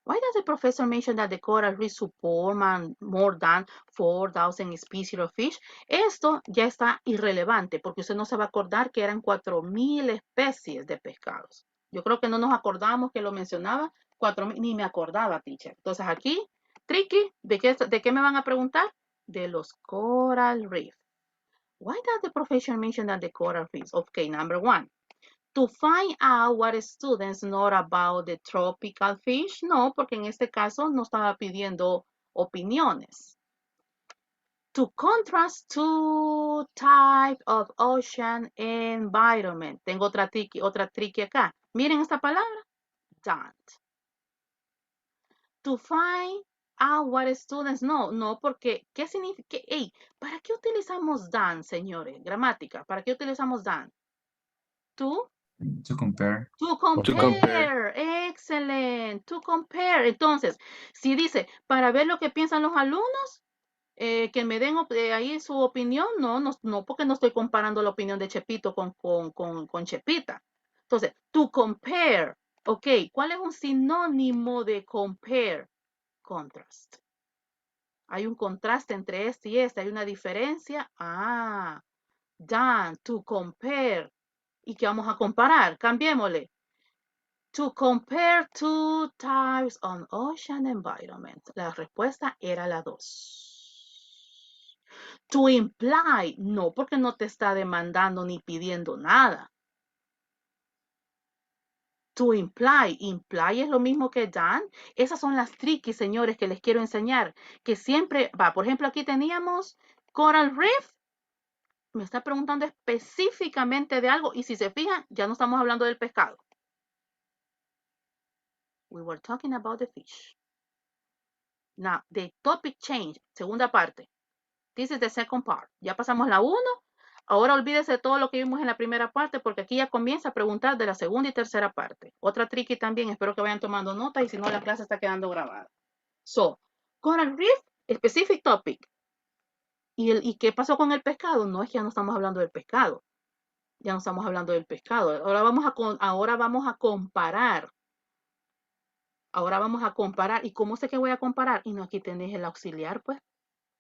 Why does the professor mention that the coral reef support more than 4,000 species of fish? Esto ya está irrelevante porque usted no se va a acordar que eran 4,000 especies de pescados. Yo creo que no nos acordamos que lo mencionaba 4,000, ni me acordaba, teacher. Entonces aquí, tricky, ¿de qué me van a preguntar? De los coral reef. Why does the professor mention that the coral reefs? Okay, number 1. To find out what students know about the tropical fish. No, porque en este caso no estaba pidiendo opiniones. To contrast two types of ocean environment. Tengo otra tricky acá. Miren esta palabra. Don't. To find out what students know. No, porque, ¿qué significa? Hey, ¿para qué utilizamos than, señores? Gramática. ¿Para qué utilizamos than? To compare. To To compare. compare, excelente, to compare. Entonces, si dice, para ver lo que piensan los alumnos, que me den ahí su opinión, no, porque no estoy comparando la opinión de Chepito con Chepita. Entonces, to compare, ok, ¿cuál es un sinónimo de compare? Contrast. Hay un contraste entre este y este, hay una diferencia. Ah, done, to compare. ¿Y qué vamos a comparar? Cambiémosle. To compare two types on ocean environment. La respuesta era la 2. To imply, no, porque no te está demandando ni pidiendo nada. To imply es lo mismo que done. Esas son las tricky, señores, que les quiero enseñar. Que siempre, por ejemplo, aquí teníamos coral reef. Me está preguntando específicamente de algo y si se fijan, ya no estamos hablando del pescado. We were talking about the fish. Now, the topic change, segunda parte. This is the second part. Ya pasamos la 1. Ahora olvídese de todo lo que vimos en la primera parte porque aquí ya comienza a preguntar de la segunda y tercera parte. Otra tricky también, espero que vayan tomando nota y si no la clase está quedando grabada. So, coral reef, specific topic. ¿Y qué pasó con el pescado? No, es que ya no estamos hablando del pescado. Ya no estamos hablando del pescado. Ahora vamos a comparar. Ahora vamos a comparar. ¿Y cómo sé que voy a comparar? Y no, aquí tenés el auxiliar, pues.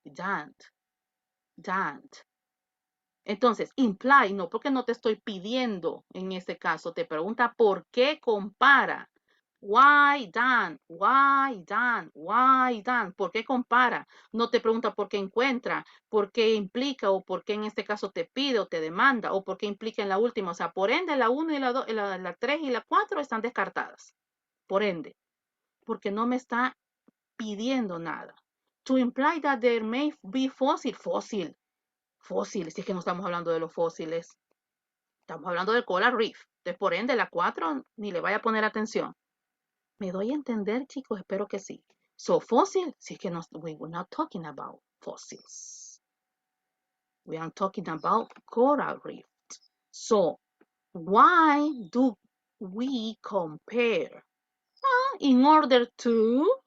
Don't. Entonces, imply, no, porque no te estoy pidiendo en este caso. Te pregunta por qué compara. Why done? ¿Por qué compara? No te pregunta por qué encuentra, por qué implica o por qué en este caso te pide o te demanda o por qué implica en la última. O sea, por ende, la 1 y la 2, la 3 y la 4 están descartadas. Por ende, porque no me está pidiendo nada. To imply that there may be fósiles, si es que no estamos hablando de los fósiles. Estamos hablando del coral reef. Entonces, por ende, la 4 ni le vaya a poner atención. ¿Me doy a entender, chicos? Espero que sí. So, fossil, si es que no, we're not talking about fossils. We are talking about coral reef. So, why do we compare? In order to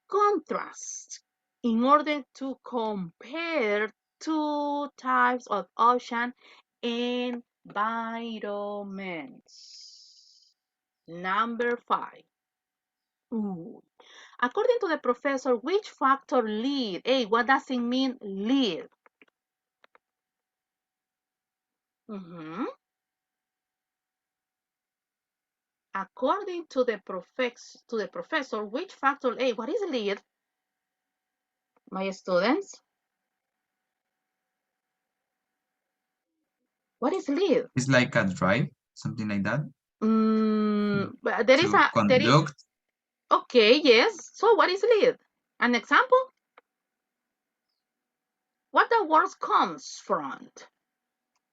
contrast. In order to compare two types of ocean environments. Number 5. Ooh. According to the professor, which factor lead? Hey, what does it mean lead? According to the professor, which factor? Hey, what is lead? My students, what is lead? It's like a drive, something like that. There is To conduct. Okay, yes. So what is lead? An example? What the word comes from?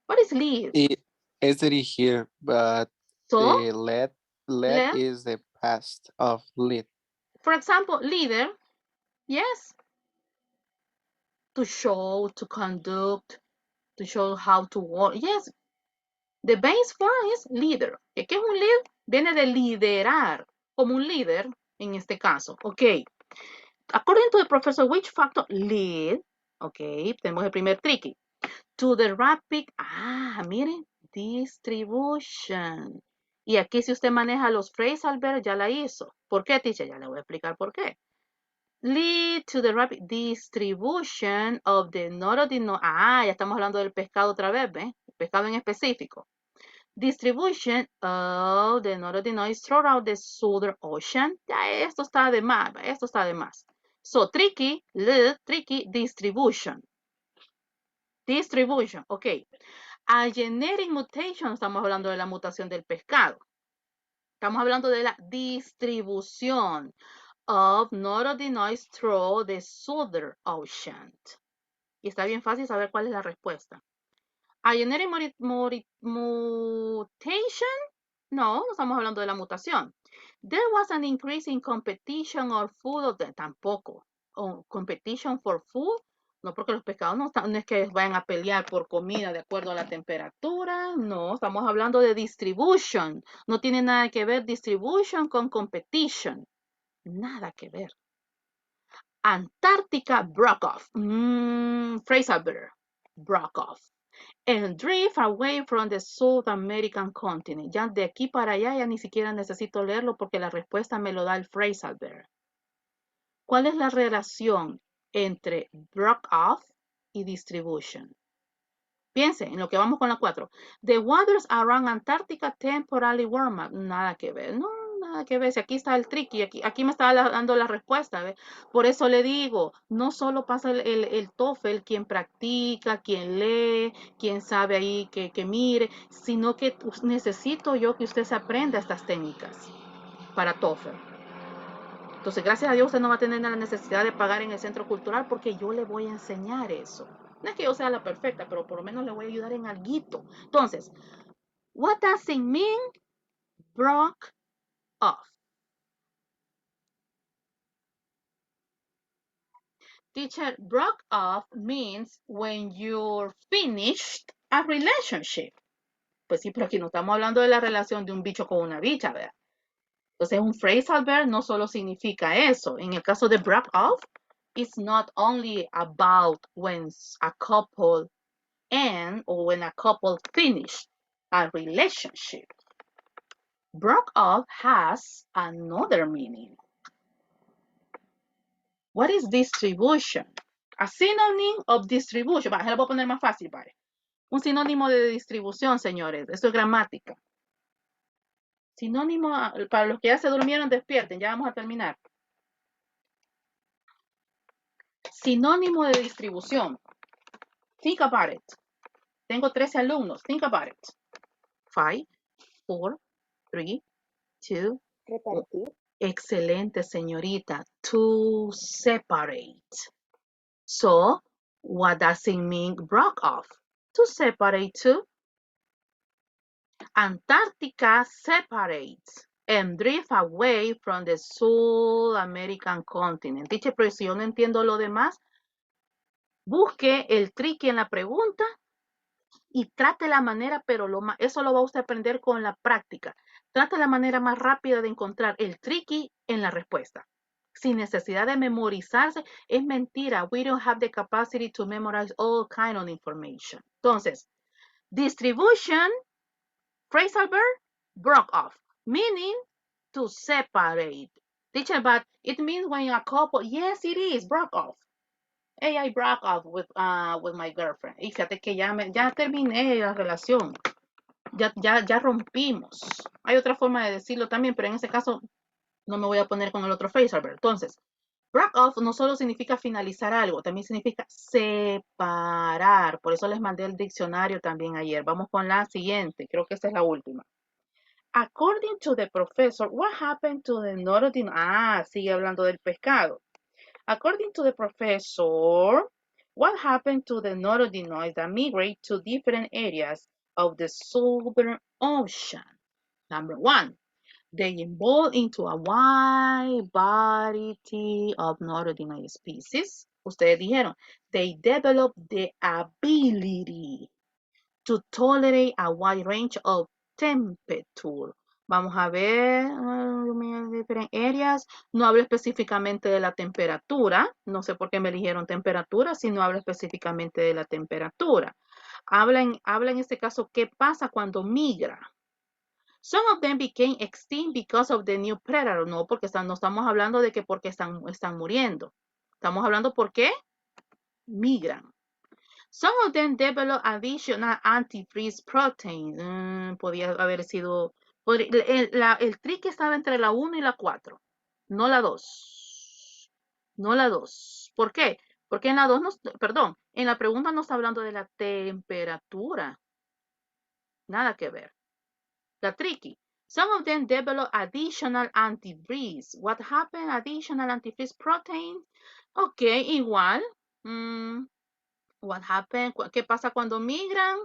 What is lead? It's here, but So, the lead lead, is the past of lead. for example, leader, yes. To show, to conduct, to show how to work. Yes, the base form is leader. ¿Qué es un lead? Viene de liderar, como un líder en este caso. Ok. According to the professor, which factor lead? Ok, tenemos el primer tricky. To the rapid, miren, distribution. Y aquí si usted maneja los phrasal verbs, ya la hizo. ¿Por qué, teacher? Ya le voy a explicar por qué. Lead to the rapid distribution of the Notothenioids. Ya estamos hablando del pescado otra vez, ¿ves? El pescado en específico. Distribution of the Notothenioids throughout the Southern Ocean. Ya esto está de más, So, tricky, lead, tricky, distribution. Distribution, ok. A genetic mutation, estamos hablando de la mutación del pescado. Estamos hablando de la distribución of Notothenioids through the Southern Ocean. Y está bien fácil saber cuál es la respuesta. A genetic mutation? No estamos hablando de la mutación. There was an increase in competition or food, tampoco. Competition for food, no, porque los pescados no es que vayan a pelear por comida de acuerdo a la temperatura, no, estamos hablando de distribution. No tiene nada que ver distribution con competition. Nada que ver. Antártica broke off. Phrasal verb, broke off. And drift away from the South American continent. Ya de aquí para allá ya ni siquiera necesito leerlo porque la respuesta me lo da el phrasal verb. ¿Cuál es la relación entre broke off y distribution? Piensen en lo que vamos con la 4. The waters around Antarctica temporarily warm up. Nada que ver. No, nada que ver. Si aquí está el tricky, aquí me está dando la respuesta. ¿Ve? Por eso le digo, no solo pasa el Toefl, quien practica, quien lee, quien sabe ahí que mire, sino que necesito yo que usted se aprenda estas técnicas para Toefl. Entonces, gracias a Dios, usted no va a tener la necesidad de pagar en el centro cultural porque yo le voy a enseñar eso. No es que yo sea la perfecta, pero por lo menos le voy a ayudar en alguito. Entonces, what does it mean broke off? Teacher, broke off means when you're finished a relationship. Pues sí, pero aquí no estamos hablando de la relación de un bicho con una bicha, ¿verdad? Entonces, un phrasal verb no solo significa eso. En el caso de break off, it's not only about when a couple end or when a couple finish a relationship. Broke off has another meaning. What is distribution? A synonym of distribution. Se lo voy a poner más fácil, vale. Un sinónimo de distribución, señores. Eso es gramática. Sinónimo, para los que ya se durmieron, despierten. Ya vamos a terminar. Sinónimo de distribución. Think about it. Tengo 13 alumnos. Think about it. 5, 4, 3, 2, 1. Excelente, señorita. To separate. So, what does it mean broke off? To separate two. Antarctica separates and drift away from the South American continent. Dice, pero si yo no entiendo lo demás, busque el tricky en la pregunta y trate la manera, pero eso lo va usted a aprender con la práctica. Trate la manera más rápida de encontrar el tricky en la respuesta. Sin necesidad de memorizarse, es mentira. We don't have the capacity to memorize all kind of information. Entonces, distribution, phrasal verb, broke off, meaning to separate. Teacher, but it means when a couple, yes, it is, broke off. Hey, I broke off with my girlfriend. Y fíjate que ya terminé la relación. Ya rompimos. Hay otra forma de decirlo también, pero en ese caso no me voy a poner con el otro phrasal verb. Entonces, break off no solo significa finalizar algo, también significa separar. Por eso les mandé el diccionario también ayer. Vamos con la siguiente. Creo que esta es la última. According to the professor, what happened to the Nodothenioids? Sigue hablando del pescado. According to the professor, what happened to the Nodothenioids that migrate to different areas of the Southern Ocean? Number 1, they evolve into a wide variety of Nodothenioid species. Ustedes dijeron, they develop the ability to tolerate a wide range of temperature. Vamos a ver, different areas. No hablo específicamente de la temperatura. No sé por qué me eligieron temperatura si no hablo específicamente de la temperatura. Habla en este caso, ¿qué pasa cuando migra? Some of them became extinct because of the new predator. No, porque no estamos hablando de que porque están muriendo. Estamos hablando por qué migran. Some of them develop additional antifreeze proteins. Podía haber sido... el trick estaba entre la 1 y la 4. No la 2. No la 2. ¿Por qué? Porque en la 2, en la pregunta no está hablando de la temperatura. Nada que ver. La tricky. Some of them develop additional antifreeze. What happened? Additional antifreeze protein. Ok, igual. What happened? ¿Qué pasa cuando migran?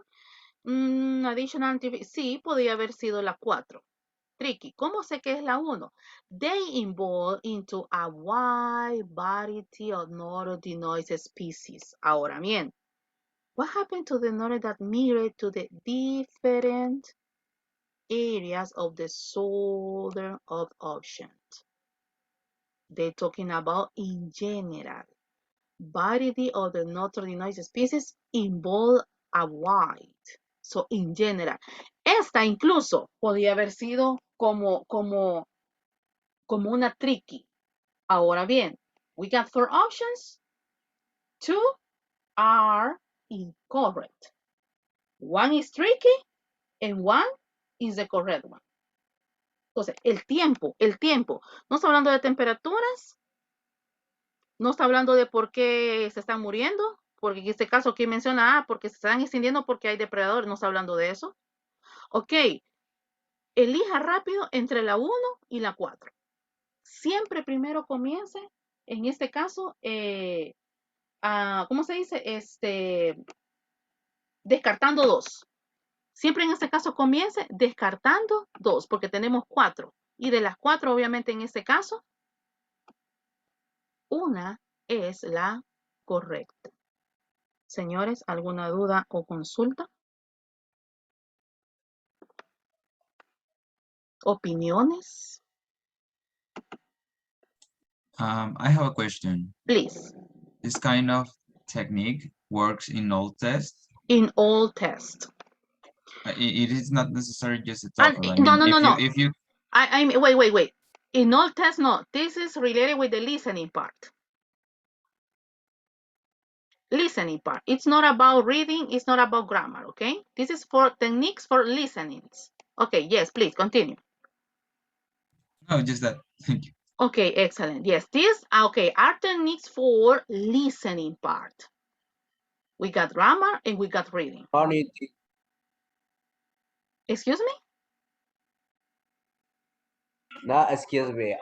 Additional antifreeze. Sí, podría haber sido la 4. Tricky. ¿Cómo sé que es la 1? They evolve into a wide variety of Nodothenioids species. Ahora bien, what happened to the Nodothenioids that migrate to the different areas of the southern ocean? They're talking about in general. Variety of the Nodothenioids species involve a wide. So, in general. Esta incluso podía haber sido como una tricky. Ahora bien, we got 4 options. 2 are incorrect. 1 is tricky and 1 is the correct one. Entonces, el tiempo. No está hablando de temperaturas. No está hablando de por qué se están muriendo. Porque en este caso aquí menciona, porque se están extinguiendo porque hay depredadores. No está hablando de eso. Ok. Elija rápido entre la 1 y la 4. Siempre primero comience, en este caso, ¿cómo se dice? Descartando 2. Siempre en este caso comience descartando 2, porque tenemos 4. Y de las 4, obviamente en este caso, una es la correcta. Señores, ¿alguna duda o consulta? ¿Opiniones? I have a question. Please. This kind of technique works in all tests. In all tests. It is not necessarily just a And TOEFL. I no, mean, no, no, no. if you I mean, wait. In all tests, no. This is related with the listening part. Listening part. It's not about reading. It's not about grammar, okay? This is for techniques for listenings. Okay, yes, please continue. no, just that. Thank you. Okay, excellent. Yes, this, okay, are techniques for listening part. We got grammar and we got reading. Excuse me? No, excuse me.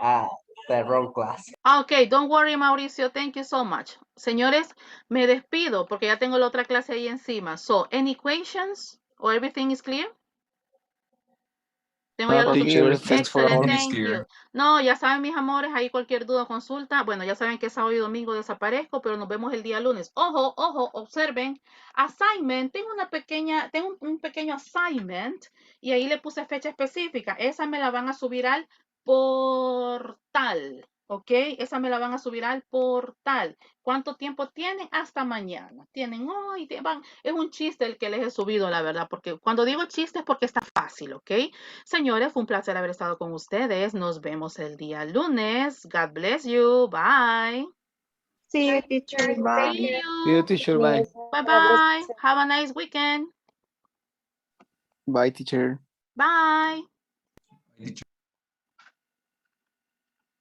The wrong class. Okay, don't worry, Mauricio. Thank you so much. Señores, me despido porque ya tengo la otra clase ahí encima. So, any questions or everything is clear? Tengo ya No, los teacher, thanks for Excelente, all. Everything is thank you. clear. No, ya saben, mis amores, ahí cualquier duda o consulta. Bueno, ya saben que sábado y domingo desaparezco, pero nos vemos el día lunes. Ojo, observen. Assignment, tengo un pequeño assignment y ahí le puse fecha específica. Esa me la van a subir al portal, ¿ok? Esa me la van a subir al portal. ¿Cuánto tiempo tienen? Hasta mañana. Tienen hoy, es un chiste el que les he subido, la verdad, porque cuando digo chiste es porque está fácil, ¿ok? Señores, fue un placer haber estado con ustedes. Nos vemos el día lunes. God bless you. Bye. See you, teacher. Bye. See See you, you. teacher. Bye. Bye-bye. Have a nice weekend. Bye, teacher. Bye. Teacher.